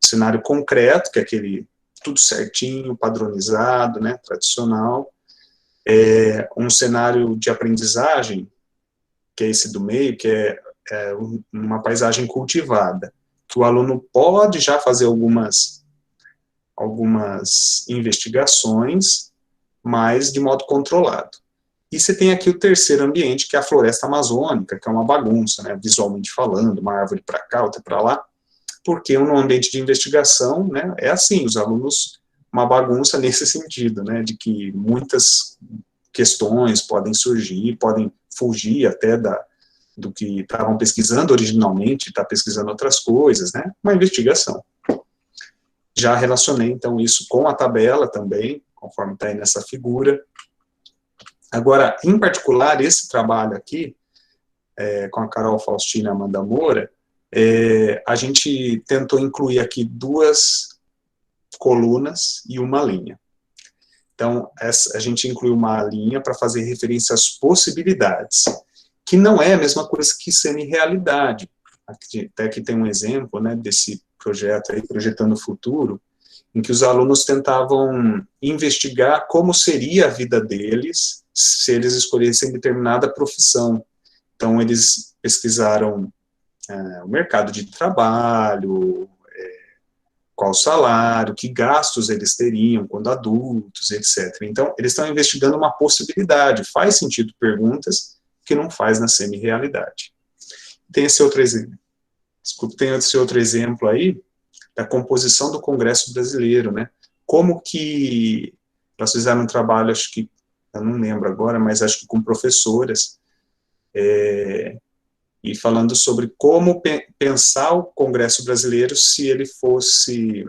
O cenário concreto, que é aquele tudo certinho, padronizado, né, tradicional. Um cenário de aprendizagem, que é esse do meio, que é uma paisagem cultivada, que o aluno pode já fazer algumas investigações, mas de modo controlado. E você tem aqui o terceiro ambiente, que é a floresta amazônica, que é uma bagunça, né, visualmente falando, uma árvore para cá, outra para lá, porque no ambiente de investigação, né, é assim, os alunos, uma bagunça nesse sentido, né, de que muitas questões podem surgir, podem fugir até do que estavam pesquisando originalmente, está pesquisando outras coisas, né, uma investigação. Já relacionei, então, isso com a tabela também, conforme está aí nessa figura. Agora, em particular, esse trabalho aqui, com a Carol Faustina e Amanda Moura, a gente tentou incluir aqui 2 colunas e uma linha. Então, a gente incluiu uma linha para fazer referência às possibilidades, que não é a mesma coisa que semi-realidade. Até aqui tem um exemplo, né, desse projeto aí, Projetando o Futuro, em que os alunos tentavam investigar como seria a vida deles se eles escolhessem determinada profissão. Então, eles pesquisaram o mercado de trabalho, qual o salário, que gastos eles teriam quando adultos, etc. Então, eles estão investigando uma possibilidade. Faz sentido perguntas que não faz na semi-realidade. Tem esse outro exemplo. Tem esse outro exemplo aí, da composição do Congresso Brasileiro, né? Como que nós fizemos um trabalho, acho que, eu não lembro agora, mas acho que com professoras, e falando sobre como pensar o Congresso Brasileiro se ele fosse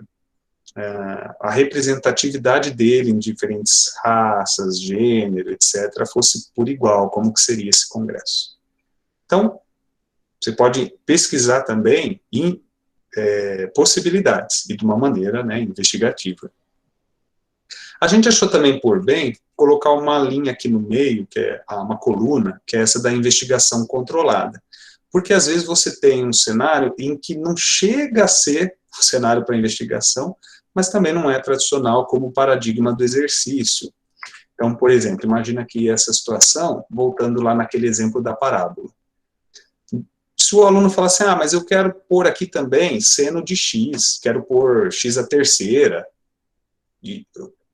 a representatividade dele em diferentes raças, gênero, etc., fosse por igual, como que seria esse Congresso. Então, você pode pesquisar também em possibilidades, e de uma maneira, né, investigativa. A gente achou também por bem colocar uma linha aqui no meio, que é uma coluna, que é essa da investigação controlada. Porque às vezes você tem um cenário em que não chega a ser um cenário para investigação, mas também não é tradicional como o paradigma do exercício. Então, por exemplo, imagina aqui essa situação, voltando lá naquele exemplo da parábola. Se o aluno fala assim, mas eu quero pôr aqui também seno de x, quero pôr x a terceira, e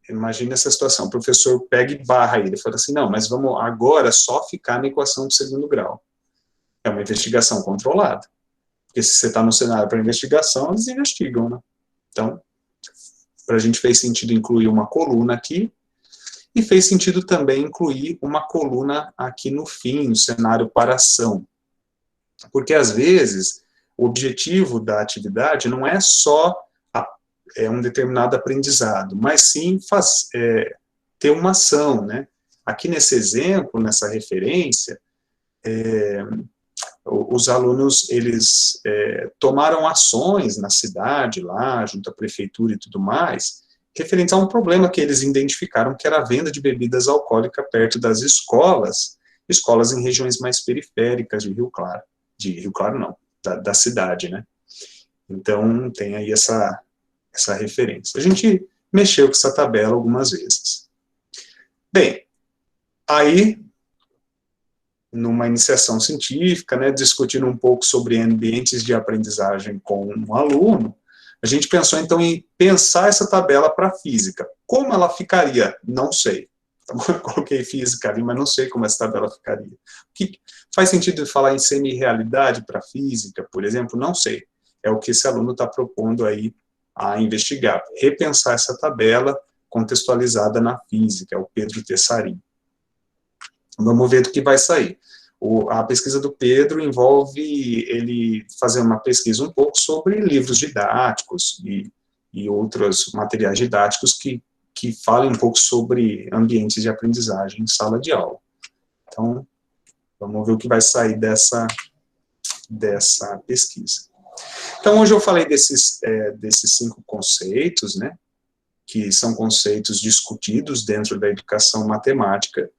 imagina essa situação, o professor pega e barra ele, fala assim, não, mas vamos agora só ficar na equação de segundo grau. É uma investigação controlada. Porque se você está no cenário para investigação, eles investigam, né? Então, para a gente fez sentido incluir uma coluna aqui, e fez sentido também incluir uma coluna aqui no fim, no cenário para ação. Porque, às vezes, o objetivo da atividade não é só um determinado aprendizado, mas sim ter uma ação, né? Aqui nesse exemplo, nessa referência, os alunos, eles tomaram ações na cidade, lá, junto à prefeitura e tudo mais, referentes a um problema que eles identificaram, que era a venda de bebidas alcoólicas perto das escolas em regiões mais periféricas de Rio Claro. De Rio Claro, não, da cidade, né? Então, tem aí essa referência. A gente mexeu com essa tabela algumas vezes. Bem, aí, numa iniciação científica, né, discutindo um pouco sobre ambientes de aprendizagem com um aluno, a gente pensou, então, em pensar essa tabela para física. Como ela ficaria? Não sei. Então, eu coloquei física ali, mas não sei como essa tabela ficaria. Faz sentido falar em semi-realidade para física, por exemplo? Não sei. É o que esse aluno está propondo aí a investigar. Repensar essa tabela contextualizada na física, é o Pedro Tessarim. Vamos ver do que vai sair. A pesquisa do Pedro envolve ele fazer uma pesquisa um pouco sobre livros didáticos e outros materiais didáticos que falem um pouco sobre ambientes de aprendizagem em sala de aula. Então, vamos ver o que vai sair dessa pesquisa. Então, hoje eu falei desses 5 conceitos, né, que são conceitos discutidos dentro da educação matemática.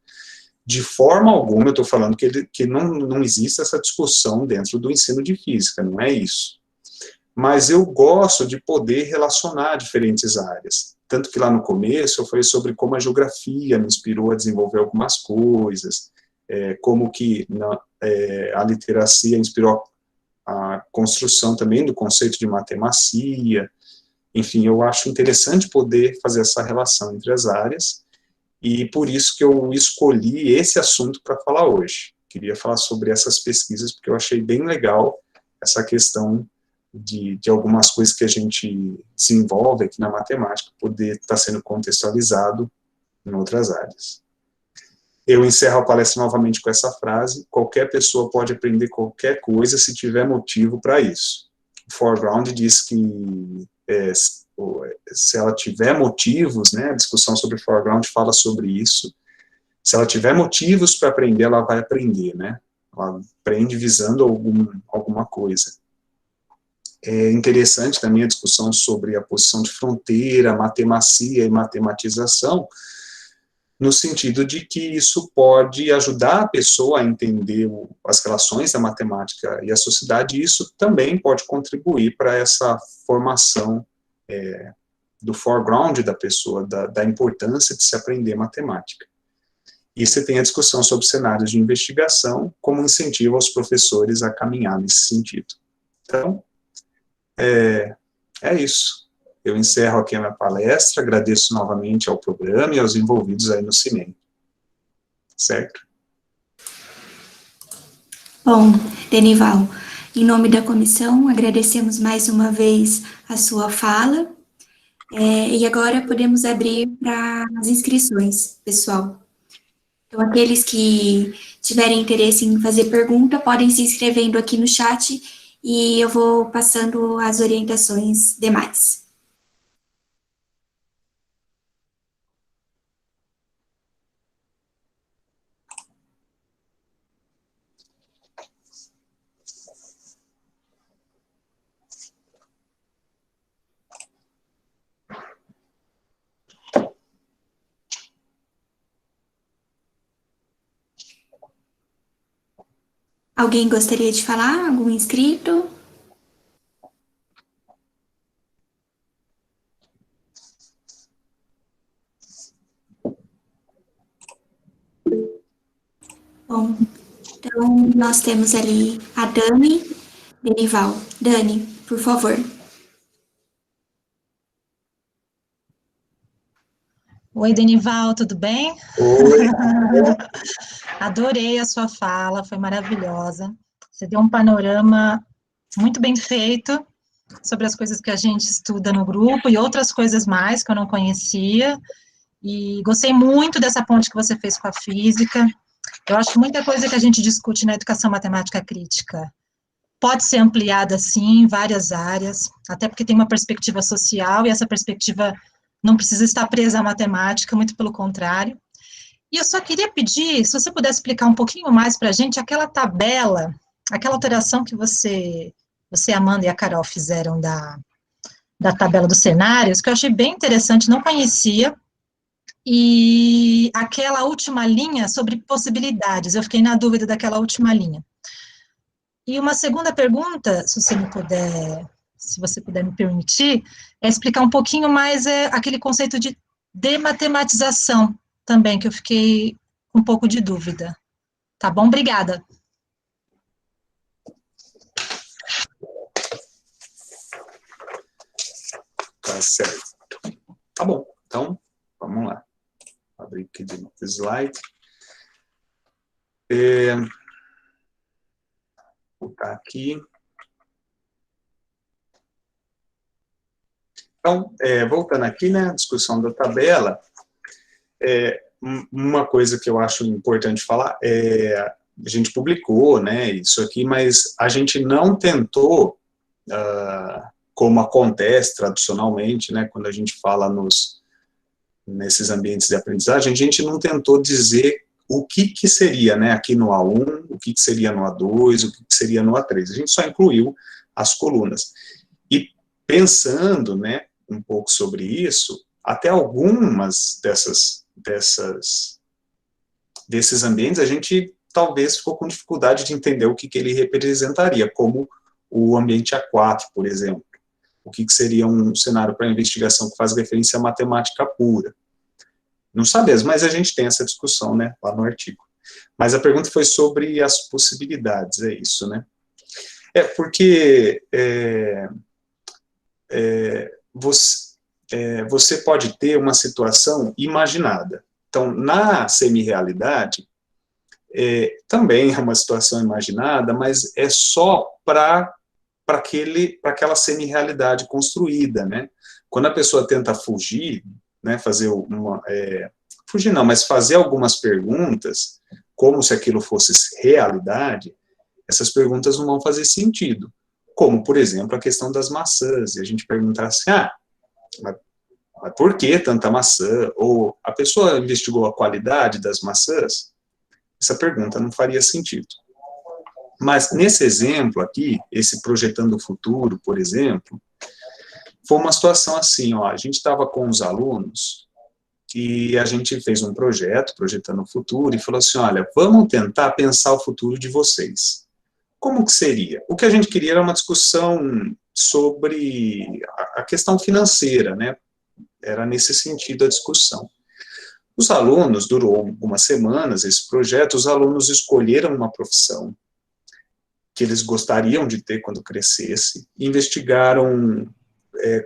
De forma alguma, eu estou falando que não existe essa discussão dentro do ensino de física, não é isso. Mas eu gosto de poder relacionar diferentes áreas. Tanto que lá no começo eu falei sobre como a geografia me inspirou a desenvolver algumas coisas, como que a literacia inspirou a construção também do conceito de matemacia. Enfim, eu acho interessante poder fazer essa relação entre as áreas. e por isso que eu escolhi esse assunto para falar hoje. Queria falar sobre essas pesquisas, porque eu achei bem legal essa questão de algumas coisas que a gente desenvolve aqui na matemática, poder estar sendo contextualizado em outras áreas. Eu encerro a palestra novamente com essa frase: qualquer pessoa pode aprender qualquer coisa se tiver motivo para isso. O foreground diz que se ela tiver motivos, né, a discussão sobre foreground fala sobre isso, se ela tiver motivos para aprender, ela vai aprender, né, ela aprende visando alguma coisa. É interessante também a discussão sobre a posição de fronteira, matemacia e matematização, no sentido de que isso pode ajudar a pessoa a entender as relações da matemática e a sociedade, e isso também pode contribuir para essa formação do foreground da pessoa, da importância de se aprender matemática. E você tem a discussão sobre cenários de investigação como incentivo aos professores a caminhar nesse sentido. Então, é isso. Eu encerro aqui a minha palestra, agradeço novamente ao programa e aos envolvidos aí no cinema. Certo? Bom, Denival, em nome da comissão, agradecemos mais uma vez a sua fala, e agora podemos abrir para as inscrições, pessoal. Então, aqueles que tiverem interesse em fazer pergunta, podem se inscrevendo aqui no chat e eu vou passando as orientações demais. Alguém gostaria de falar? Algum inscrito? Bom, então nós temos ali a Dani Denival. Dani, por favor. Oi, Denival, tudo bem? Oi. Adorei a sua fala, foi maravilhosa. Você deu um panorama muito bem feito sobre as coisas que a gente estuda no grupo e outras coisas mais que eu não conhecia. E gostei muito dessa ponte que você fez com a física. Eu acho que muita coisa que a gente discute na educação matemática crítica pode ser ampliada, sim, em várias áreas, até porque tem uma perspectiva social e essa perspectiva não precisa estar presa à matemática, muito pelo contrário. E eu só queria pedir, se você pudesse explicar um pouquinho mais para a gente, aquela tabela, aquela alteração que você, Amanda e a Carol fizeram da tabela dos cenários, que eu achei bem interessante, não conhecia, e aquela última linha sobre possibilidades, eu fiquei na dúvida daquela última linha. E uma segunda pergunta, se você puder me permitir, é explicar um pouquinho mais aquele conceito de dematematização também, que eu fiquei com um pouco de dúvida. Tá bom? Obrigada. Tá certo. Tá bom, então, vamos lá. Vou abrir aqui de novo o slide. Vou botar aqui. Então, voltando aqui, né, discussão da tabela, uma coisa que eu acho importante falar a gente publicou, né, isso aqui, mas a gente não tentou, como acontece tradicionalmente, né, quando a gente fala nesses ambientes de aprendizagem, a gente não tentou dizer o que seria, né, aqui no A1, o que seria no A2, o que seria no A3, a gente só incluiu as colunas. E pensando, né, um pouco sobre isso, até algumas desses ambientes, a gente talvez ficou com dificuldade de entender o que ele representaria, como o ambiente A4, por exemplo. O que seria um cenário para investigação que faz referência à matemática pura. Não sabemos, mas a gente tem essa discussão, né, lá no artigo. Mas a pergunta foi sobre as possibilidades, é isso, né? Porque você pode ter uma situação imaginada. Então, na semi-realidade, também é uma situação imaginada, mas é só para aquela semi-realidade construída, né? Quando a pessoa tenta fugir, né, fugir não, mas fazer algumas perguntas, como se aquilo fosse realidade, essas perguntas não vão fazer sentido. Como, por exemplo, a questão das maçãs, e a gente perguntar assim, mas por que tanta maçã? Ou a pessoa investigou a qualidade das maçãs? Essa pergunta não faria sentido. Mas nesse exemplo aqui, esse projetando o futuro, por exemplo, foi uma situação assim, a gente estava com os alunos e a gente fez um projeto, projetando o futuro, e falou assim, olha, vamos tentar pensar o futuro de vocês. Como que seria? O que a gente queria era uma discussão sobre a questão financeira, né? Era nesse sentido a discussão. Os alunos, durou algumas semanas esse projeto, os alunos escolheram uma profissão que eles gostariam de ter quando crescesse, investigaram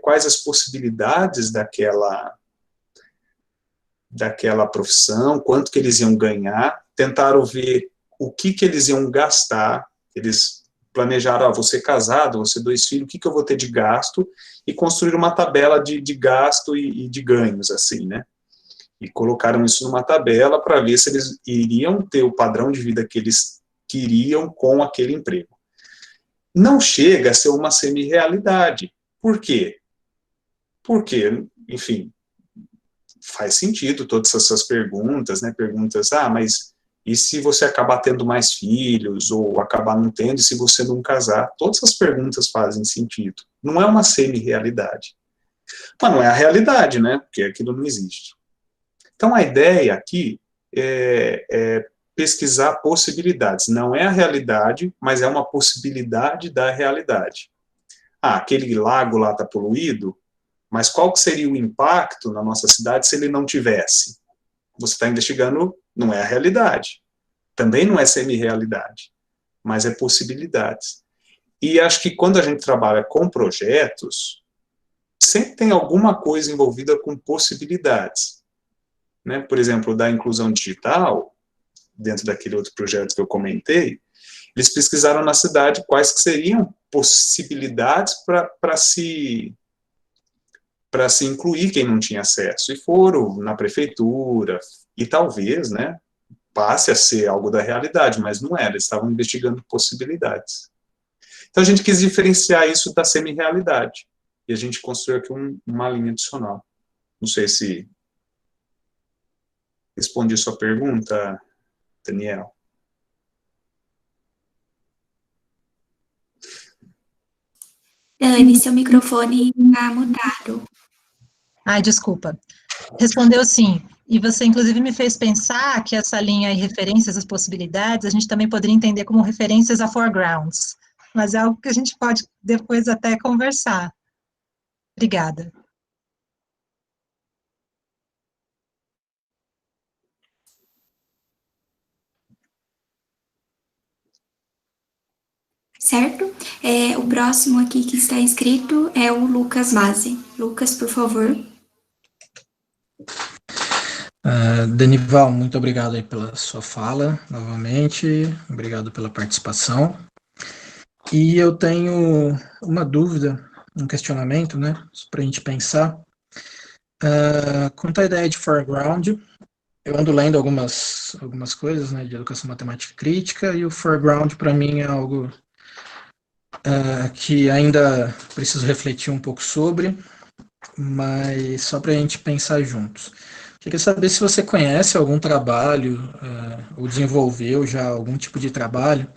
quais as possibilidades daquela profissão, quanto que eles iam ganhar, tentaram ver o que eles iam gastar, eles planejaram, você casado, você 2 filhos, o que eu vou ter de gasto, e construíram uma tabela de gasto e de ganhos, assim, né? E colocaram isso numa tabela para ver se eles iriam ter o padrão de vida que eles queriam com aquele emprego. Não chega a ser uma semi-realidade. Por quê? Porque, enfim, faz sentido todas essas perguntas, né? Perguntas, mas e se você acabar tendo mais filhos, ou acabar não tendo, e se você não casar? Todas essas perguntas fazem sentido. Não é uma semi-realidade. Mas não é a realidade, né? Porque aquilo não existe. Então, a ideia aqui é pesquisar possibilidades. Não é a realidade, mas é uma possibilidade da realidade. Aquele lago lá está poluído, mas qual que seria o impacto na nossa cidade se ele não tivesse? Você está investigando, não é a realidade. Também não é semi-realidade, mas é possibilidades. E acho que quando a gente trabalha com projetos, sempre tem alguma coisa envolvida com possibilidades. Né? Por exemplo, da inclusão digital, dentro daquele outro projeto que eu comentei, eles pesquisaram na cidade quais que seriam possibilidades para se incluir quem não tinha acesso. E foram na prefeitura, e talvez, né, passe a ser algo da realidade, mas não era, eles estavam investigando possibilidades. Então a gente quis diferenciar isso da semi-realidade, e a gente construiu aqui uma linha adicional. Não sei se respondi sua pergunta, Daniel. Dani, seu microfone está mutado. Ai, desculpa. Respondeu sim. E você, inclusive, me fez pensar que essa linha e referências às possibilidades, a gente também poderia entender como referências a foregrounds. Mas é algo que a gente pode depois até conversar. Obrigada. Certo? O próximo aqui que está inscrito é o Lucas Mazzi. Lucas, por favor. Denival, muito obrigado aí pela sua fala, novamente. Obrigado pela participação. E eu tenho uma dúvida, um questionamento, né, para a gente pensar. Quanto à ideia de foreground, eu ando lendo algumas coisas, né, de educação matemática crítica, e o foreground, para mim, é algo que ainda preciso refletir um pouco sobre, mas só para a gente pensar juntos. Queria saber se você conhece algum trabalho, ou desenvolveu já algum tipo de trabalho,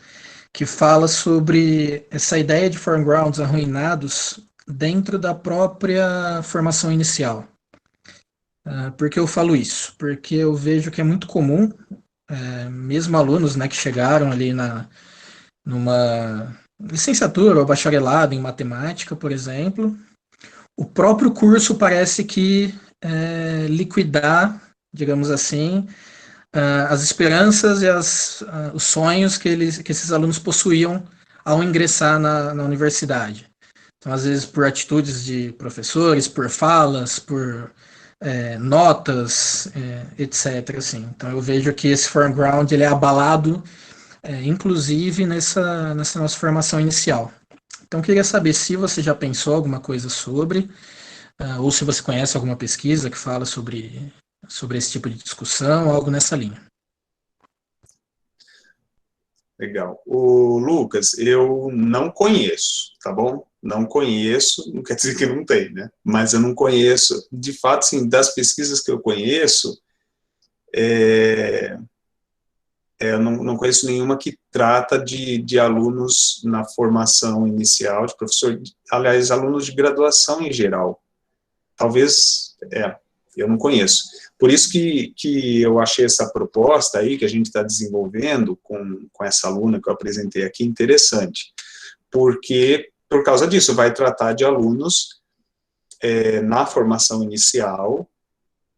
que fala sobre essa ideia de foregrounds arruinados dentro da própria formação inicial. Por que eu falo isso? Porque eu vejo que é muito comum, mesmo alunos, né, que chegaram ali numa licenciatura ou bacharelado em matemática, por exemplo, o próprio curso parece que liquidar, digamos assim, as esperanças e os sonhos que esses alunos possuíam ao ingressar na universidade. Então, às vezes, por atitudes de professores, por falas, por notas, etc. Assim. Então eu vejo que esse foreground ele é abalado, inclusive nessa nossa formação inicial. Então eu queria saber se você já pensou alguma coisa sobre, ou se você conhece alguma pesquisa que fala sobre esse tipo de discussão, algo nessa linha. Legal. O Lucas, eu não conheço, tá bom? Não conheço, não quer dizer que não tem, né? Mas eu não conheço, de fato, sim, das pesquisas que eu conheço, eu não conheço nenhuma que trata de alunos na formação inicial de professor, aliás, alunos de graduação em geral. Talvez, eu não conheço. Por isso que eu achei essa proposta aí, que a gente está desenvolvendo com essa aluna que eu apresentei aqui, interessante. Porque, por causa disso, vai tratar de alunos na formação inicial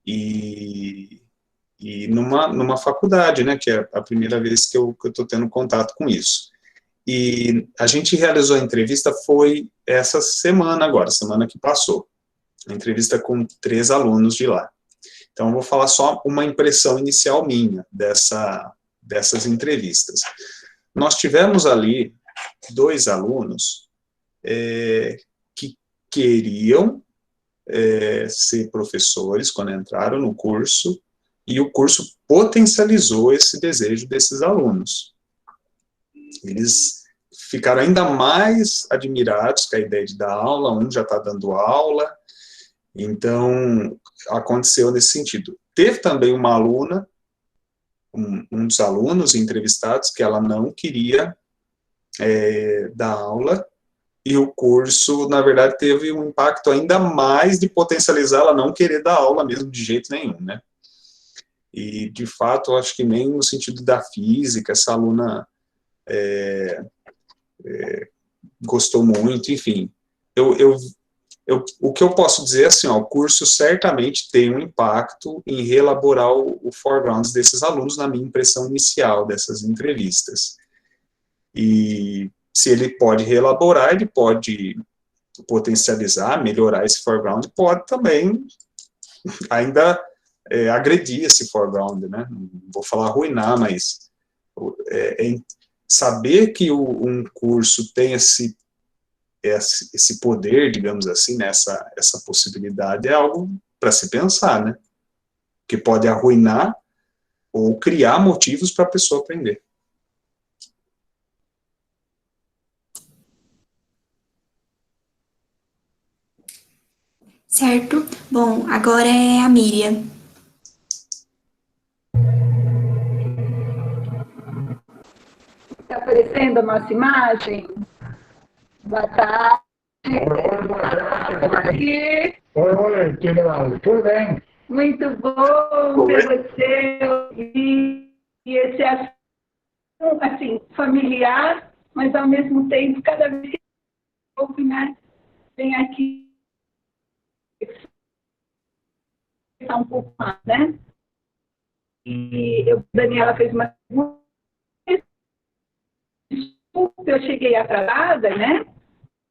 e numa faculdade, né, que é a primeira vez que eu estou tendo contato com isso. E a gente realizou a entrevista, foi essa semana agora, semana que passou. A entrevista com 3 alunos de lá. Então, eu vou falar só uma impressão inicial minha dessas entrevistas. Nós tivemos ali 2 alunos que queriam ser professores quando entraram no curso, e o curso potencializou esse desejo desses alunos. Eles ficaram ainda mais admirados com a ideia de dar aula, um já está dando aula. Então, aconteceu nesse sentido. Teve também uma aluna, um dos alunos entrevistados, que ela não queria dar aula, e o curso, na verdade, teve um impacto ainda mais de potencializar ela não querer dar aula mesmo, de jeito nenhum, né? E, de fato, eu acho que nem no sentido da física, essa aluna gostou muito, enfim. O que eu posso dizer é assim, o curso certamente tem um impacto em reelaborar o foreground desses alunos, na minha impressão inicial dessas entrevistas. E se ele pode reelaborar, ele pode potencializar, melhorar esse foreground, pode também ainda agredir esse foreground, né? Não vou falar arruinar, mas saber que um curso tem esse poder, digamos assim, né, essa possibilidade, é algo para se pensar, né? Que pode arruinar ou criar motivos para a pessoa aprender. Certo? Bom, agora é a Miriam. Está aparecendo a nossa imagem? Boa tarde. Oi, tudo bem? Muito bom ver você e esse assunto, assim, familiar, mas ao mesmo tempo, cada vez que eu ouvo, né, vem aqui um pouco mais, né? E Daniela fez uma pergunta, eu cheguei atrasada, né?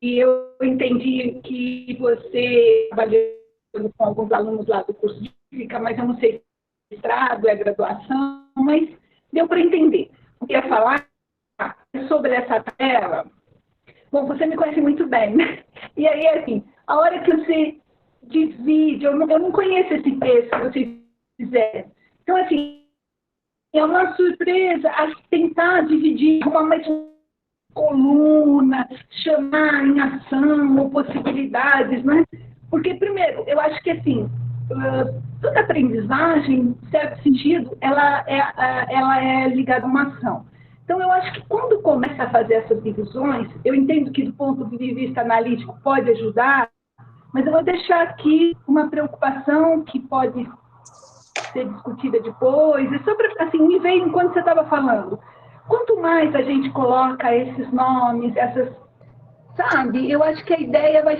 E eu entendi que você trabalhou com alguns alunos lá do curso de física, mas eu não sei se é mestrado, é graduação, mas deu para entender. Eu ia falar sobre essa tela. Bom, você me conhece muito bem, né? E aí, assim, a hora que você divide, eu não conheço esse texto que vocês fizeram. Então, assim, é uma surpresa tentar dividir uma coluna, chamar em ação ou possibilidades, né? Porque, primeiro, eu acho que, assim, toda aprendizagem, em certo sentido, ela é ligada a uma ação. Então, eu acho que quando começa a fazer essas divisões, eu entendo que, do ponto de vista analítico, pode ajudar, mas eu vou deixar aqui uma preocupação que pode ser discutida depois, e sobre, assim, me veio enquanto você estava falando. Quanto mais a gente coloca esses nomes, sabe, eu acho que a ideia vai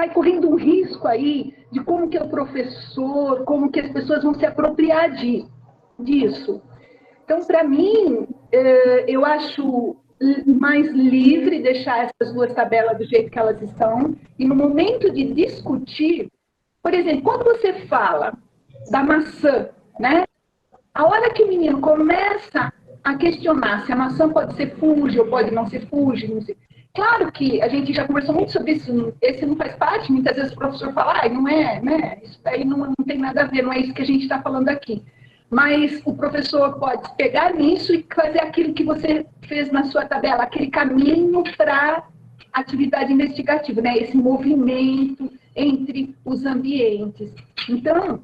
correndo um risco aí de como que é o professor, como que as pessoas vão se apropriar disso. Então, para mim, eu acho mais livre deixar essas 2 tabelas do jeito que elas estão, e no momento de discutir, Por exemplo, quando você fala da maçã, né? A hora que o menino começa a questionar se a maçã pode ser Fuji ou pode não ser Fuji, não sei. Claro que a gente já conversou muito sobre isso, esse não faz parte, muitas vezes o professor fala, não é, né? Isso daí não tem nada a ver, não é isso que a gente está falando aqui. Mas o professor pode pegar nisso e fazer aquilo que você fez na sua tabela, aquele caminho para atividade investigativa, né? Esse movimento entre os ambientes. Então,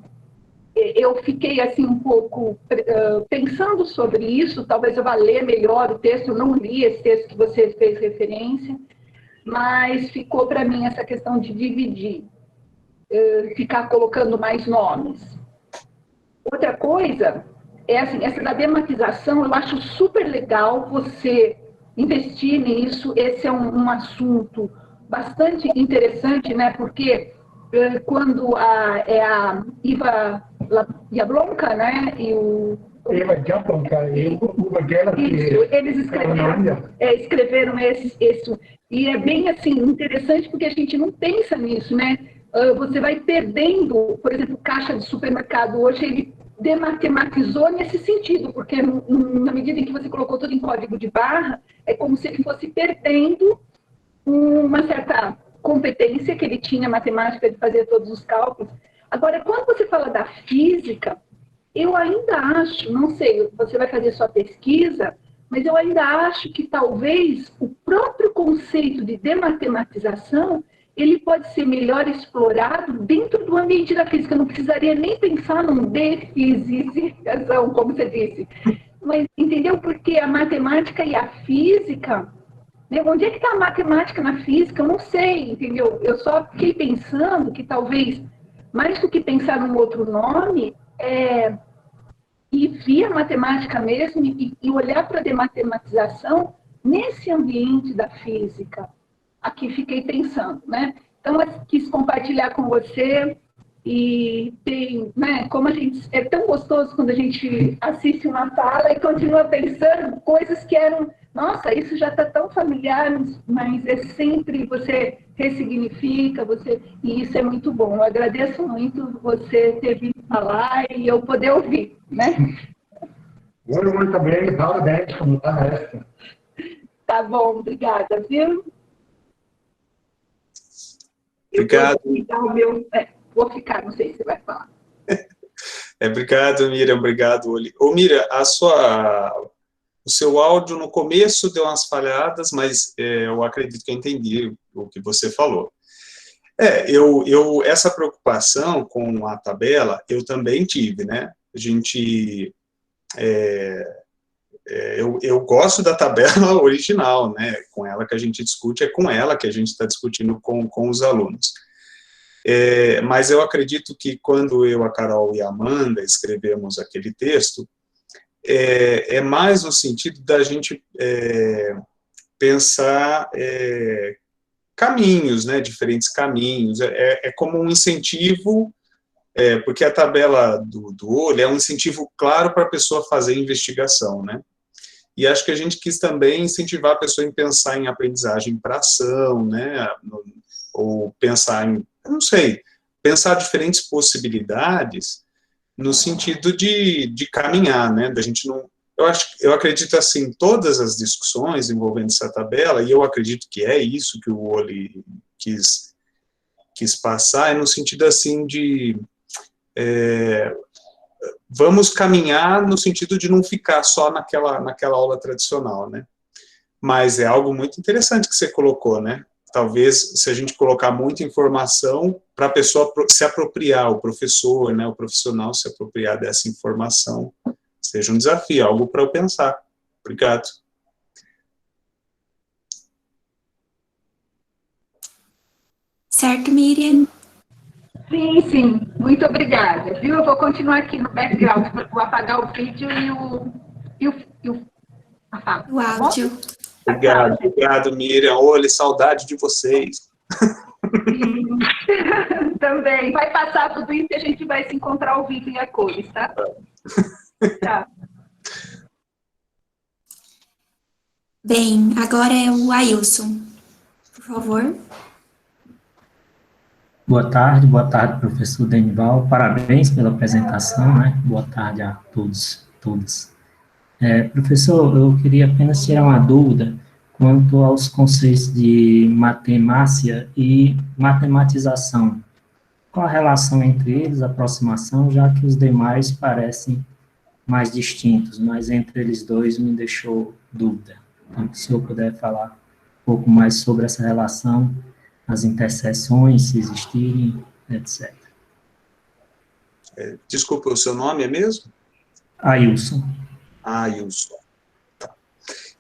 eu fiquei assim um pouco pensando sobre isso, talvez eu vá ler melhor o texto, eu não li esse texto que você fez referência, mas ficou para mim essa questão de dividir, ficar colocando mais nomes. Outra coisa é assim, essa da dematização, eu acho super legal você investir nisso, esse é um assunto bastante interessante, né, porque quando a Iva Jablonka, né, e o... Eva Jablonka e o Bagela, isso, eles escreveram isso, e é bem assim, interessante porque a gente não pensa nisso, né, você vai perdendo, por exemplo, caixa de supermercado, hoje ele dematematizou nesse sentido, porque na medida em que você colocou tudo em código de barra, é como se ele fosse perdendo uma certa competência que ele tinha matemática de fazer todos os cálculos. Agora, quando você fala da física, eu ainda acho, não sei, você vai fazer sua pesquisa, mas eu ainda acho que talvez o próprio conceito de dematematização ele pode ser melhor explorado dentro do ambiente da física. Eu não precisaria nem pensar num defisização, como você disse. Mas entendeu? Porque a matemática e a física, né? Onde é que está a matemática na física? Eu não sei, entendeu? Eu só fiquei pensando que talvez, mais do que pensar num outro nome, ir via matemática mesmo e olhar para a dematematização nesse ambiente da física. Aqui fiquei pensando, né? Então, eu quis compartilhar com você e tem, né, como a gente, é tão gostoso quando a gente assiste uma fala e continua pensando coisas que eram, nossa, isso já está tão familiar, mas é sempre você ressignifica, e isso é muito bom. Eu agradeço muito você ter vindo falar e eu poder ouvir, né? Muito bem, parabéns, como está essa. Tá bom, obrigada, viu? Obrigado. Vou ficar, não sei se você vai falar. Obrigado, Miriam, obrigado, Oli. Ô, Miriam, o seu áudio no começo deu umas falhadas, mas eu acredito que eu entendi o que você falou. Essa preocupação com a tabela, eu também tive, né? A gente... eu gosto da tabela original, né? Com ela que a gente discute, é com ela que a gente está discutindo com os alunos. Mas eu acredito que quando eu, a Carol e a Amanda escrevemos aquele texto, é mais no sentido da gente pensar caminhos, né? Diferentes caminhos. É como um incentivo, porque a tabela do olho é um incentivo claro para a pessoa fazer investigação, né? E acho que a gente quis também incentivar a pessoa em pensar em aprendizagem para ação, né? Ou pensar em, eu não sei, pensar diferentes possibilidades no sentido de caminhar, né? Da gente não... Eu acredito, assim, todas as discussões envolvendo essa tabela, e eu acredito que é isso que o Oli quis passar, é no sentido, assim, de... vamos caminhar no sentido de não ficar só naquela aula tradicional, né? Mas é algo muito interessante que você colocou, né? Talvez, se a gente colocar muita informação, para a pessoa se apropriar, o professor, né, o profissional se apropriar dessa informação, seja um desafio, algo para eu pensar. Obrigado. Certo, Miriam? Sim, muito obrigada. Viu? Eu vou continuar aqui no background, vou apagar o vídeo a fala. O áudio. Tá, Obrigado, Miriam. Olha, saudade de vocês. sim. Também. Vai passar tudo isso e a gente vai se encontrar ao vivo e a cores, tá? Tá. Bem, agora é o Ailson. Por favor. boa tarde, professor Denival, parabéns pela apresentação, né? Boa tarde a todos, todas. Professor, eu queria apenas tirar uma dúvida quanto aos conceitos de matemácia e matematização. Qual a relação entre eles, aproximação, já que os demais parecem mais distintos, mas entre eles dois me deixou dúvida. Então, se o senhor puder falar um pouco mais sobre essa relação, as interseções, se existirem, etc. Desculpa, o seu nome é mesmo? Ailson. Ailson. Tá.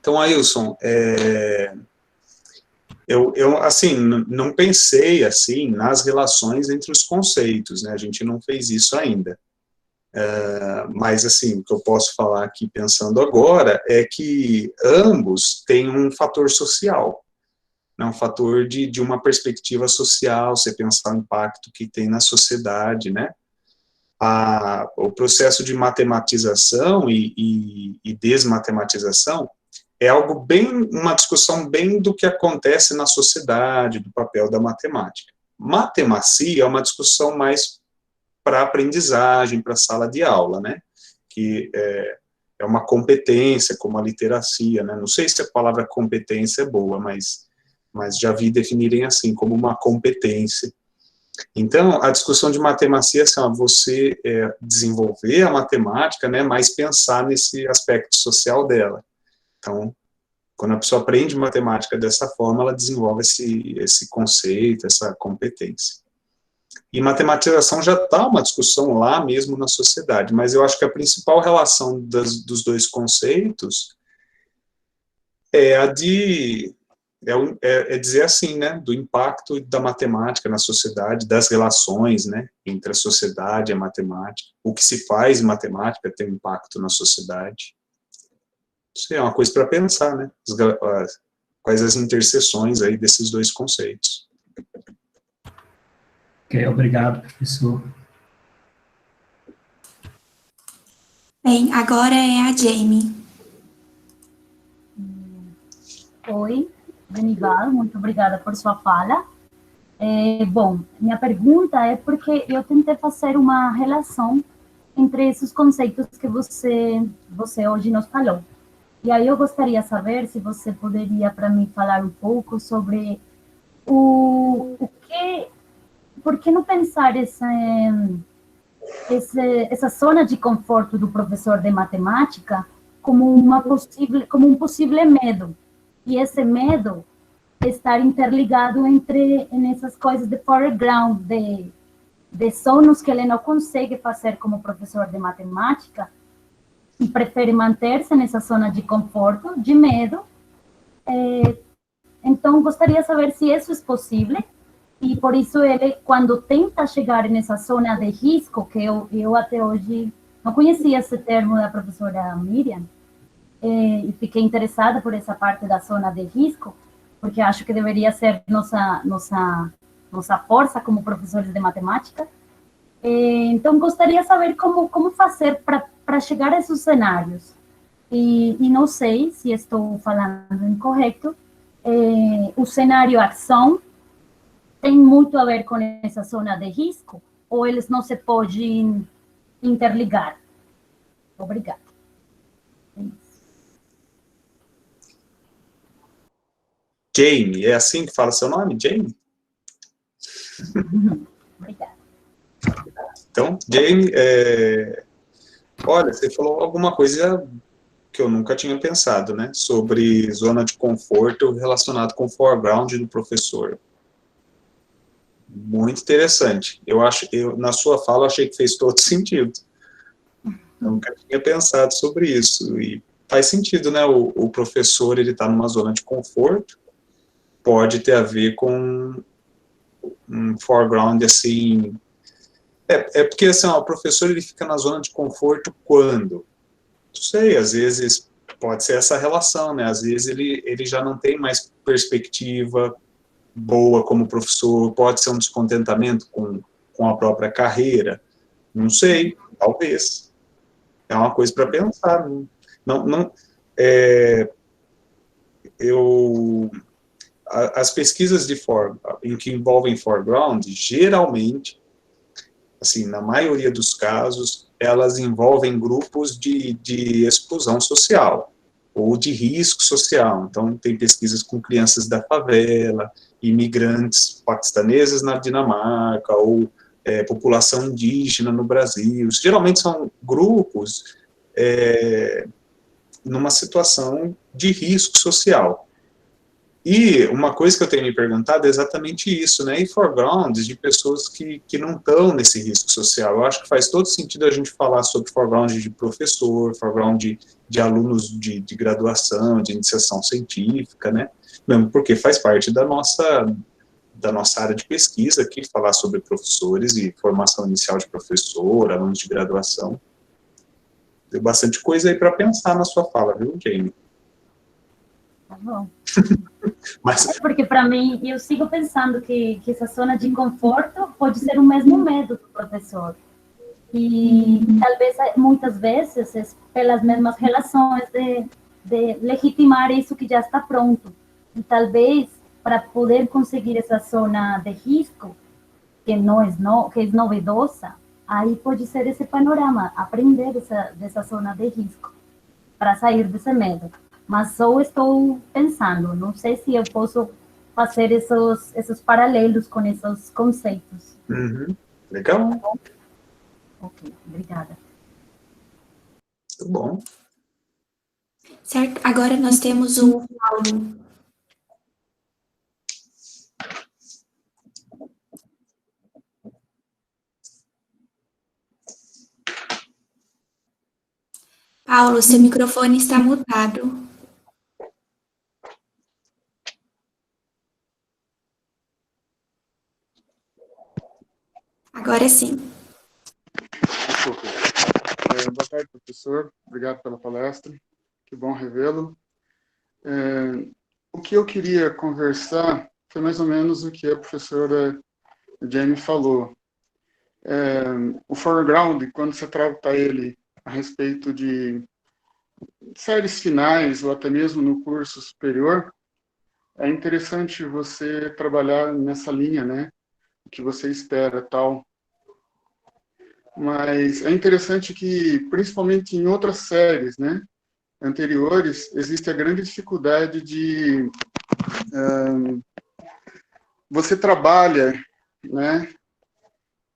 Então, Ailson, eu assim, não pensei, assim, nas relações entre os conceitos, né? A gente não fez isso ainda. Mas, assim, o que eu posso falar aqui pensando agora é que ambos têm um fator social, né? Um fator de uma perspectiva social, você pensar o impacto que tem na sociedade, né? O processo de matematização e desmatematização é algo bem, uma discussão bem do que acontece na sociedade, do papel da matemática. Matemacia é uma discussão mais para aprendizagem, para sala de aula, né? Que é uma competência, como a literacia, né? Não sei se a palavra competência é boa, mas já vi definirem assim, como uma competência. Então, a discussão de matemacia é assim, você desenvolver a matemática, né, mas pensar nesse aspecto social dela. Então, quando a pessoa aprende matemática dessa forma, ela desenvolve esse conceito, essa competência. E matematização já está uma discussão lá mesmo na sociedade, mas eu acho que a principal relação dos dois conceitos é a de... dizer assim, né, do impacto da matemática na sociedade, das relações, né, entre a sociedade e a matemática, o que se faz em matemática tem um impacto na sociedade. Isso é uma coisa para pensar, né, quais as interseções aí desses dois conceitos. Ok, obrigado, professor. Bem, agora é a Jamie. Oi, Denival, muito obrigada por sua fala. Bom, minha pergunta é porque eu tentei fazer uma relação entre esses conceitos que você hoje nos falou. E aí eu gostaria de saber se você poderia para mim falar um pouco sobre por que não pensar essa zona de conforto do professor de matemática como um possível medo. E esse medo estar interligado nessas coisas de foreground, de sonos que ele não consegue fazer como professor de matemática e prefere manter-se nessa zona de conforto, de medo. Então, gostaria de saber se isso é possível e por isso ele, quando tenta chegar nessa zona de risco, que eu até hoje não conhecia esse termo da professora Miriam, e fiquei interessada por essa parte da zona de risco, porque acho que deveria ser nossa força como professores de matemática. Então, gostaria de saber como fazer para chegar a esses cenários. E não sei se estou falando incorreto, o cenário ação tem muito a ver com essa zona de risco, ou eles não se podem interligar? Obrigada. Jamie, é assim que fala seu nome, Jamie? Obrigada. Então, Jamie, olha, você falou alguma coisa que eu nunca tinha pensado, né, sobre zona de conforto relacionado com o foreground do professor. Muito interessante. Na sua fala, achei que fez todo sentido. Eu nunca tinha pensado sobre isso. E faz sentido, né, o professor, ele está numa zona de conforto, pode ter a ver com um foreground, assim... porque, assim, o professor, ele fica na zona de conforto quando? Não sei, às vezes pode ser essa relação, né? Às vezes ele já não tem mais perspectiva boa como professor, pode ser um descontentamento com a própria carreira, não sei, talvez. É uma coisa para pensar. as pesquisas em que envolvem foreground, geralmente, assim, na maioria dos casos, elas envolvem grupos de exclusão social, ou de risco social. Então, tem pesquisas com crianças da favela, imigrantes paquistaneses na Dinamarca, ou população indígena no Brasil. Geralmente são grupos numa situação de risco social. E uma coisa que eu tenho me perguntado é exatamente isso, né? E foregrounds de pessoas que não estão nesse risco social. Eu acho que faz todo sentido a gente falar sobre foreground de professor, foreground de alunos de graduação, de iniciação científica, né? Mesmo porque faz parte da nossa área de pesquisa aqui, falar sobre professores e formação inicial de professor, alunos de graduação. Tem bastante coisa aí para pensar na sua fala, viu, Jamie? Tá bom. Mas... Porque para mim, eu sigo pensando que essa zona de conforto pode ser o mesmo medo do professor. E talvez, muitas vezes, é pelas mesmas relações de legitimar isso que já está pronto. E talvez, para poder conseguir essa zona de risco, que é novedosa, aí pode ser esse panorama, aprender dessa zona de risco, para sair desse medo. Mas só estou pensando, não sei se eu posso fazer esses paralelos com esses conceitos. Uhum. Legal. Ok, obrigada. Muito bom. Certo, agora nós temos o Paulo. Paulo, seu microfone está mutado. Agora sim. Desculpa. Boa tarde, professor. Obrigado pela palestra. Que bom revê-lo. O que eu queria conversar foi mais ou menos o que a professora Jamie falou. O foreground, quando você trata ele a respeito de séries finais ou até mesmo no curso superior, é interessante você trabalhar nessa linha, né? O que você espera, tal. Mas é interessante que, principalmente em outras séries, né, anteriores, existe a grande dificuldade de você trabalha, né,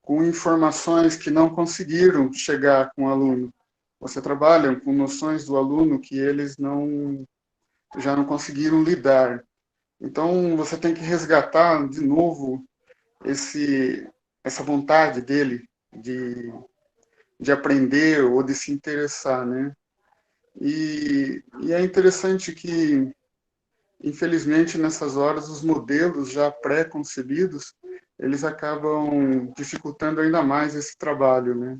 com informações que não conseguiram chegar com o aluno. Você trabalha com noções do aluno que eles já não conseguiram lidar. Então, você tem que resgatar de novo essa vontade dele de aprender ou de se interessar, né? E é interessante que, infelizmente, nessas horas, os modelos já pré-concebidos, eles acabam dificultando ainda mais esse trabalho, né?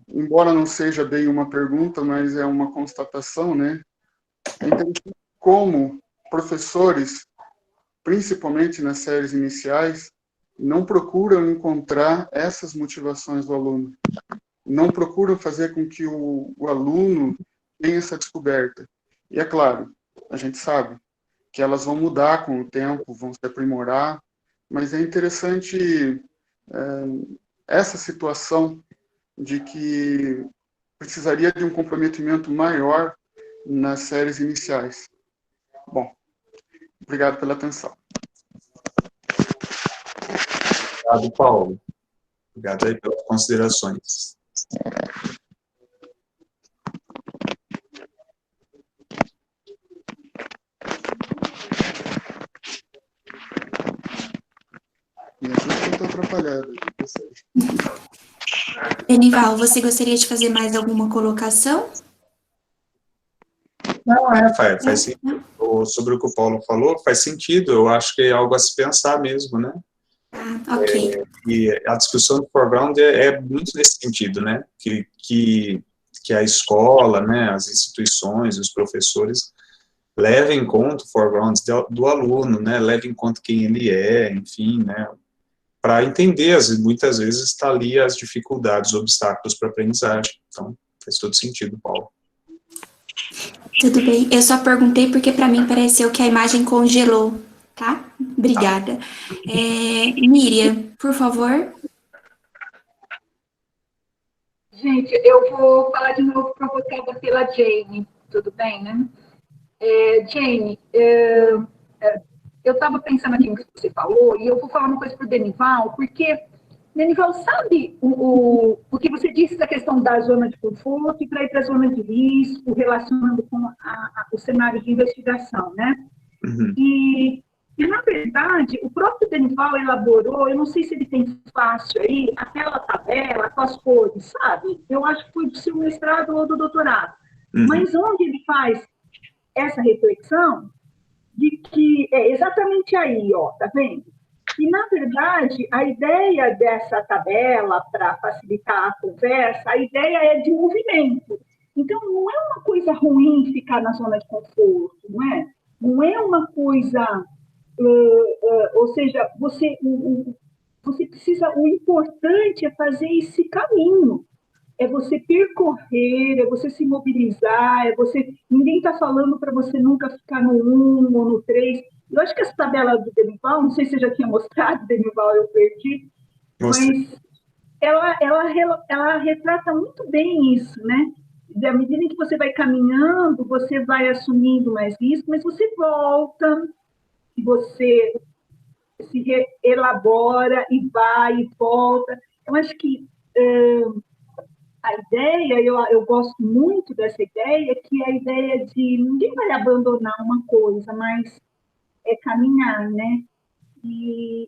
Embora não seja bem uma pergunta, mas é uma constatação, né? É interessante como professores, principalmente nas séries iniciais, não procuram encontrar essas motivações do aluno. Não procuram fazer com que o aluno tenha essa descoberta. E é claro, a gente sabe que elas vão mudar com o tempo, vão se aprimorar, mas é interessante essa situação de que precisaria de um comprometimento maior nas séries iniciais. Bom, obrigado pela atenção. Obrigado, Paulo. Obrigado aí pelas considerações. Me ajuda que eu estou atrapalhado. Denival, você gostaria de fazer mais alguma colocação? Não, faz sentido. Sobre o que o Paulo falou, faz sentido. Eu acho que é algo a se pensar mesmo, né? Ah, ok. E a discussão do foreground é muito nesse sentido, né? Que a escola, né, as instituições, os professores levem em conta o foreground do aluno, né? Levem em conta quem ele é, enfim, né? Para entender, muitas vezes está ali as dificuldades, os obstáculos para a aprendizagem. Então, faz todo sentido, Paulo. Tudo bem. Eu só perguntei porque para mim pareceu que a imagem congelou. tá? Obrigada. Miriam, por favor. Gente, eu vou falar de novo provocada pela Jane, tudo bem, né? Jane, eu estava pensando aqui no que você falou, e eu vou falar uma coisa para o Denival, porque, Denival, sabe o que você disse da questão da zona de conforto e para ir para a zona de risco, relacionando com o cenário de investigação, né? Uhum. E, na verdade, o próprio Denival elaborou, eu não sei se ele tem fácil aí, aquela tabela com as cores, sabe? Eu acho que foi do seu mestrado ou do doutorado. Uhum. Mas onde ele faz essa reflexão de que é exatamente aí, ó, tá vendo? E, na verdade, a ideia dessa tabela, para facilitar a conversa, a ideia é de movimento. Então, não é uma coisa ruim ficar na zona de conforto, não é? Não é uma coisa... ou seja, você precisa... O importante é fazer esse caminho. É você percorrer, é você se mobilizar, ninguém está falando para você nunca ficar no 1 ou no 3. Eu acho que essa tabela do Denival, não sei se eu já tinha mostrado, Denival, eu perdi, mas ela retrata muito bem isso, né? À medida em que você vai caminhando, você vai assumindo mais risco, mas você volta, e você se elabora, e vai, e volta. Eu acho que... a ideia, eu gosto muito dessa ideia, que é a ideia de ninguém vai abandonar uma coisa, mas é caminhar, né? E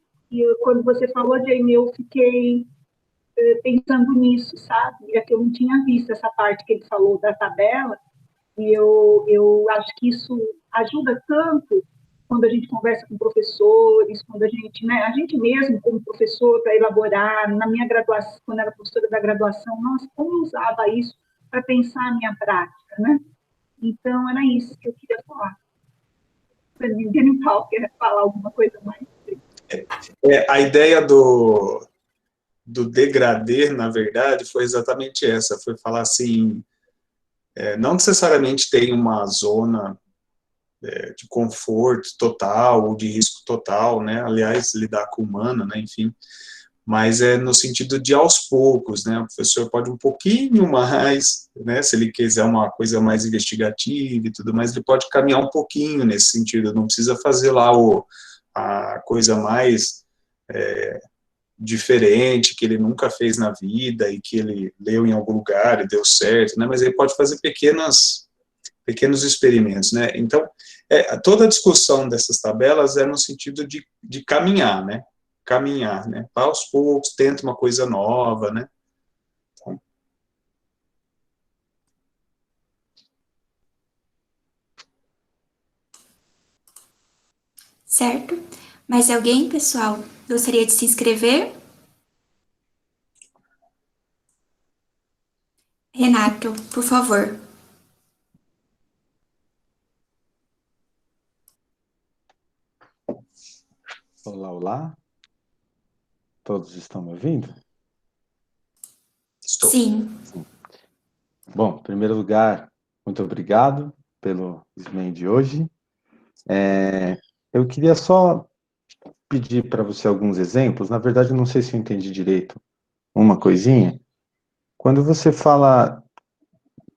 quando você falou, Jane, eu fiquei pensando nisso, sabe? É que eu não tinha visto essa parte que ele falou da tabela, e eu acho que isso ajuda tanto quando a gente conversa com professores, quando a gente mesmo, como professor, para elaborar, na minha graduação, quando era professora da graduação, nossa, como eu usava isso para pensar a minha prática, né? Então, era isso que eu queria falar. Ninguém quer falar alguma coisa mais. A ideia do degradê, na verdade, foi exatamente essa, foi falar assim, não necessariamente tem uma zona de conforto total ou de risco total, né? Aliás, lidar com o humano, né? Enfim, mas é no sentido de aos poucos, né? O professor pode um pouquinho mais, né? Se ele quiser uma coisa mais investigativa e tudo mais, ele pode caminhar um pouquinho nesse sentido, não precisa fazer lá a coisa mais diferente que ele nunca fez na vida e que ele leu em algum lugar e deu certo, né? Mas ele pode fazer pequenos experimentos, né? Então, toda a discussão dessas tabelas é no sentido de caminhar, né? Caminhar, né? Aos poucos, tenta uma coisa nova, né? Então... Certo? Mais alguém, pessoal, gostaria de se inscrever? Renato, por favor. Olá, olá. Todos estão me ouvindo? Estou. Sim. Bom, em primeiro lugar, muito obrigado pelo SMEM de hoje. Eu queria só pedir para você alguns exemplos. Na verdade, eu não sei se eu entendi direito uma coisinha. Quando você fala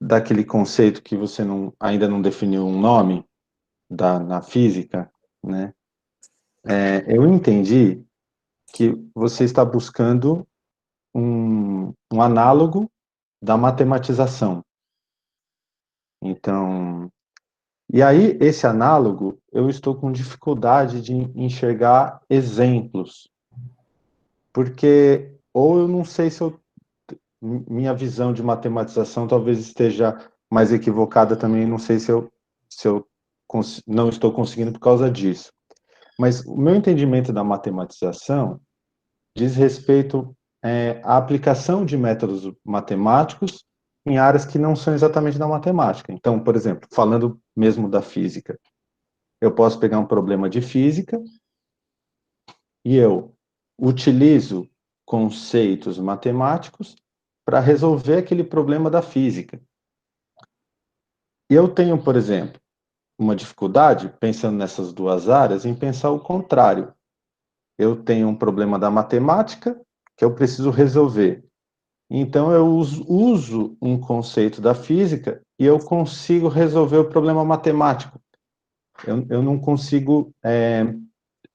daquele conceito que você ainda não definiu um nome na física, né? Eu entendi que você está buscando um análogo da matematização. Então, e aí esse análogo, eu estou com dificuldade de enxergar exemplos, porque, ou eu não sei se minha visão de matematização talvez esteja mais equivocada também, não sei se eu não estou conseguindo por causa disso. Mas o meu entendimento da matematização diz respeito à aplicação de métodos matemáticos em áreas que não são exatamente da matemática. Então, por exemplo, falando mesmo da física, eu posso pegar um problema de física e eu utilizo conceitos matemáticos para resolver aquele problema da física. E eu tenho, por exemplo, uma dificuldade, pensando nessas duas áreas, em pensar o contrário. Eu tenho um problema da matemática que eu preciso resolver. Então, eu uso um conceito da física e eu consigo resolver o problema matemático. Eu não consigo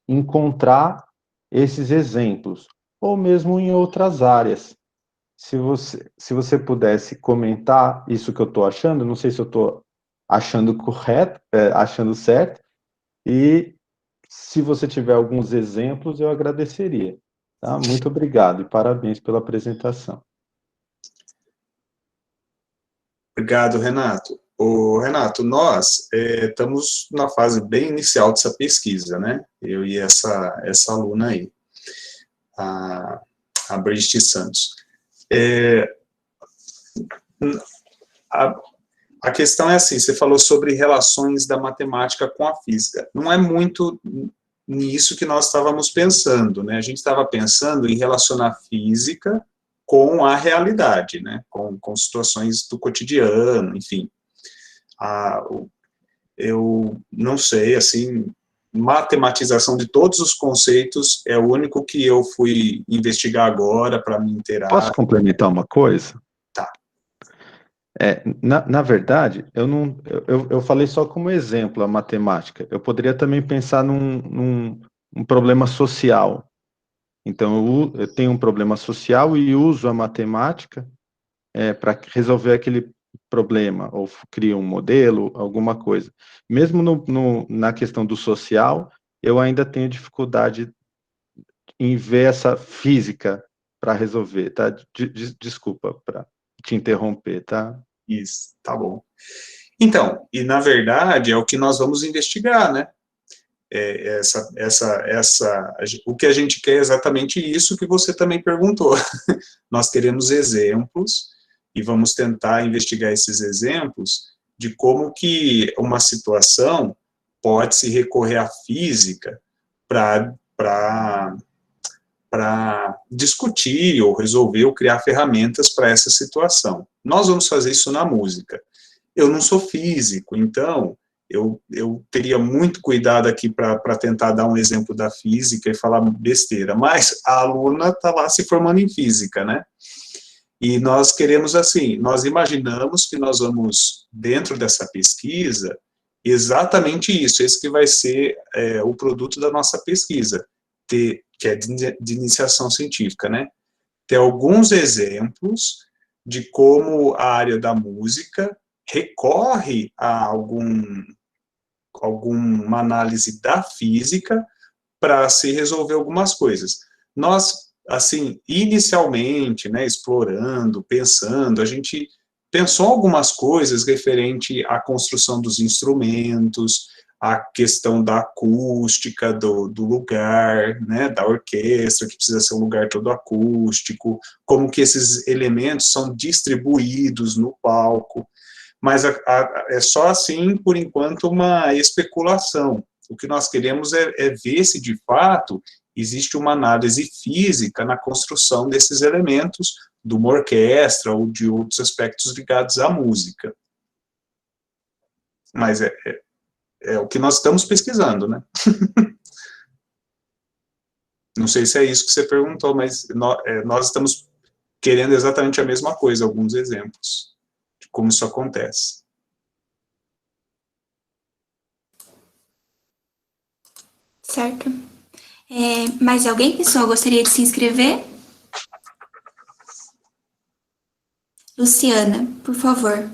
encontrar esses exemplos, ou mesmo em outras áreas. Se você pudesse comentar isso que eu estou achando, não sei se eu estou achando correto, achando certo, e se você tiver alguns exemplos, eu agradeceria. Tá? Muito obrigado e parabéns pela apresentação. Obrigado, Renato. Renato, nós estamos na fase bem inicial dessa pesquisa, né? Eu e essa aluna aí, a Brigitte Santos. A questão é assim, você falou sobre relações da matemática com a física. Não é muito nisso que nós estávamos pensando, né? A gente estava pensando em relacionar a física com a realidade, né? Com situações do cotidiano, enfim. Eu não sei, assim, matematização de todos os conceitos é o único que eu fui investigar agora para me inteirar. Posso complementar uma coisa? Tá. Na verdade, eu falei só como exemplo a matemática. Eu poderia também pensar num problema social. Então, eu tenho um problema social e uso a matemática para resolver aquele problema, ou crio um modelo, alguma coisa. Mesmo na questão do social, eu ainda tenho dificuldade em ver essa física para resolver, tá? Desculpa para te interromper, tá? Isso, tá bom. Então, e na verdade é o que nós vamos investigar, né? O que a gente quer é exatamente isso que você também perguntou. Nós queremos exemplos e vamos tentar investigar esses exemplos de como que uma situação pode se recorrer à física para discutir ou resolver ou criar ferramentas para essa situação. Nós vamos fazer isso na música. Eu não sou físico, então eu teria muito cuidado aqui para tentar dar um exemplo da física e falar besteira, mas a aluna está lá se formando em física, né? E nós queremos, assim, nós imaginamos que nós vamos, dentro dessa pesquisa, exatamente isso, esse que vai ser o produto da nossa pesquisa, que é de iniciação científica, né? Ter alguns exemplos de como a área da música recorre a alguma análise da física para se resolver algumas coisas. Nós, assim, inicialmente, né, explorando, pensando, a gente pensou algumas coisas referente à construção dos instrumentos, a questão da acústica do lugar, né, da orquestra, que precisa ser um lugar todo acústico, como que esses elementos são distribuídos no palco, mas é só assim, por enquanto, uma especulação. O que nós queremos é ver se, de fato, existe uma análise física na construção desses elementos, de uma orquestra ou de outros aspectos ligados à música. Mas é o que nós estamos pesquisando, né? Não sei se é isso que você perguntou, mas nós estamos querendo exatamente a mesma coisa, alguns exemplos de como isso acontece. Certo. Mais alguém, pessoal, gostaria de se inscrever? Luciana, por favor.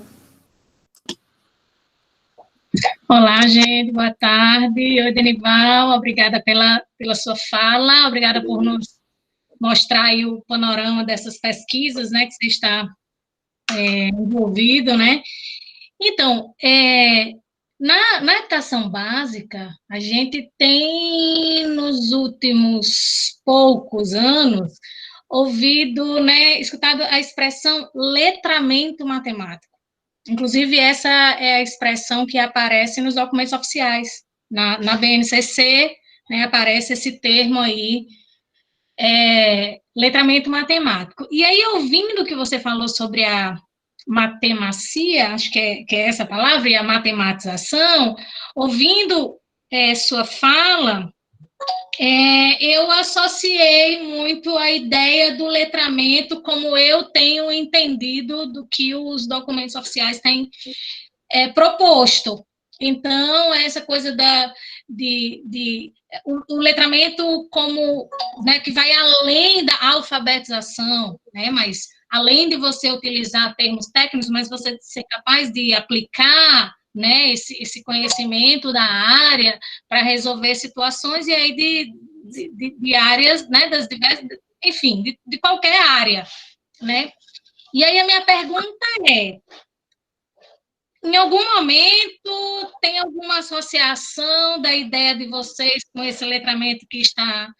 Olá, gente, boa tarde. Oi, Denival, obrigada pela sua fala, obrigada por nos mostrar aí o panorama dessas pesquisas, né, que você está envolvido, né? Então, na educação básica, a gente tem, nos últimos poucos anos, ouvido, né, escutado a expressão letramento matemático. Inclusive, essa é a expressão que aparece nos documentos oficiais. Na BNCC, né, aparece esse termo aí, letramento matemático. E aí, ouvindo o que você falou sobre a matemacia, acho que é essa palavra, e a matematização, ouvindo sua fala, eu associei muito a ideia do letramento como eu tenho entendido do que os documentos oficiais têm proposto. Então, essa coisa o letramento como, né, que vai além da alfabetização, né, mas além de você utilizar termos técnicos, mas você ser capaz de aplicar, né, esse conhecimento da área para resolver situações, e aí de áreas, né, das diversas, enfim, de qualquer área, né. E aí a minha pergunta em algum momento tem alguma associação da ideia de vocês com esse letramento que está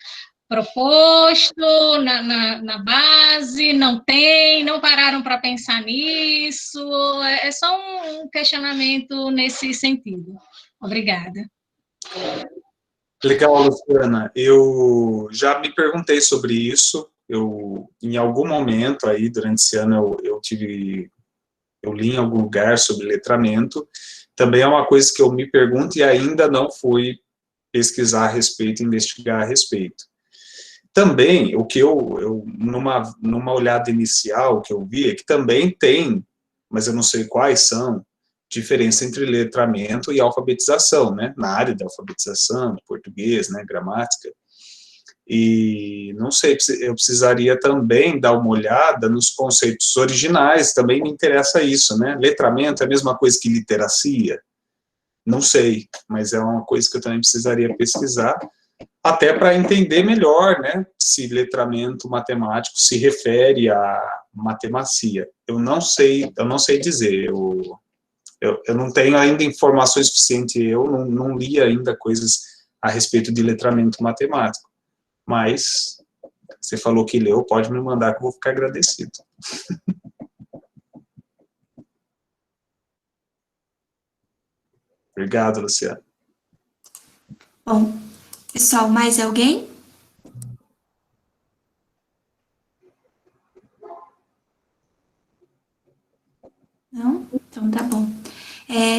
proposto na base? Não tem? Não pararam para pensar nisso? É só um questionamento nesse sentido. Obrigada. Legal, Luciana. Eu já me perguntei sobre isso. Em algum momento aí, durante esse ano, eu li em algum lugar sobre letramento. Também é uma coisa que eu me pergunto e ainda não fui pesquisar a respeito, investigar a respeito. Também, o que numa olhada inicial, o que eu vi é que também tem, mas eu não sei quais são, diferença entre letramento e alfabetização, né? Na área da alfabetização, português, né? Gramática. E não sei, eu precisaria também dar uma olhada nos conceitos originais, também me interessa isso, né? Letramento é a mesma coisa que literacia? Não sei, mas é uma coisa que eu também precisaria pesquisar, até para entender melhor, né, se letramento matemático se refere à matemacia. Eu não sei dizer, eu não tenho ainda informações suficientes, eu não li ainda coisas a respeito de letramento matemático, mas você falou que leu, pode me mandar que eu vou ficar agradecido. Obrigado, Luciana. Bom, pessoal, mais alguém? Não? Então tá bom.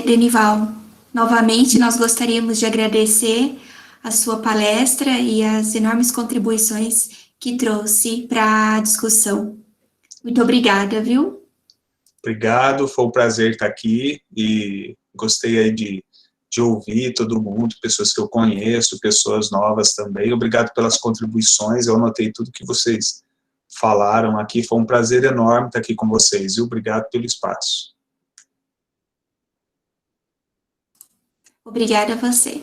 Denival, novamente nós gostaríamos de agradecer a sua palestra e as enormes contribuições que trouxe para a discussão. Muito obrigada, viu? Obrigado, foi um prazer estar aqui e gostei aí de ouvir todo mundo, pessoas que eu conheço, pessoas novas também. Obrigado pelas contribuições, eu anotei tudo que vocês falaram aqui, foi um prazer enorme estar aqui com vocês, e obrigado pelo espaço. Obrigada a você.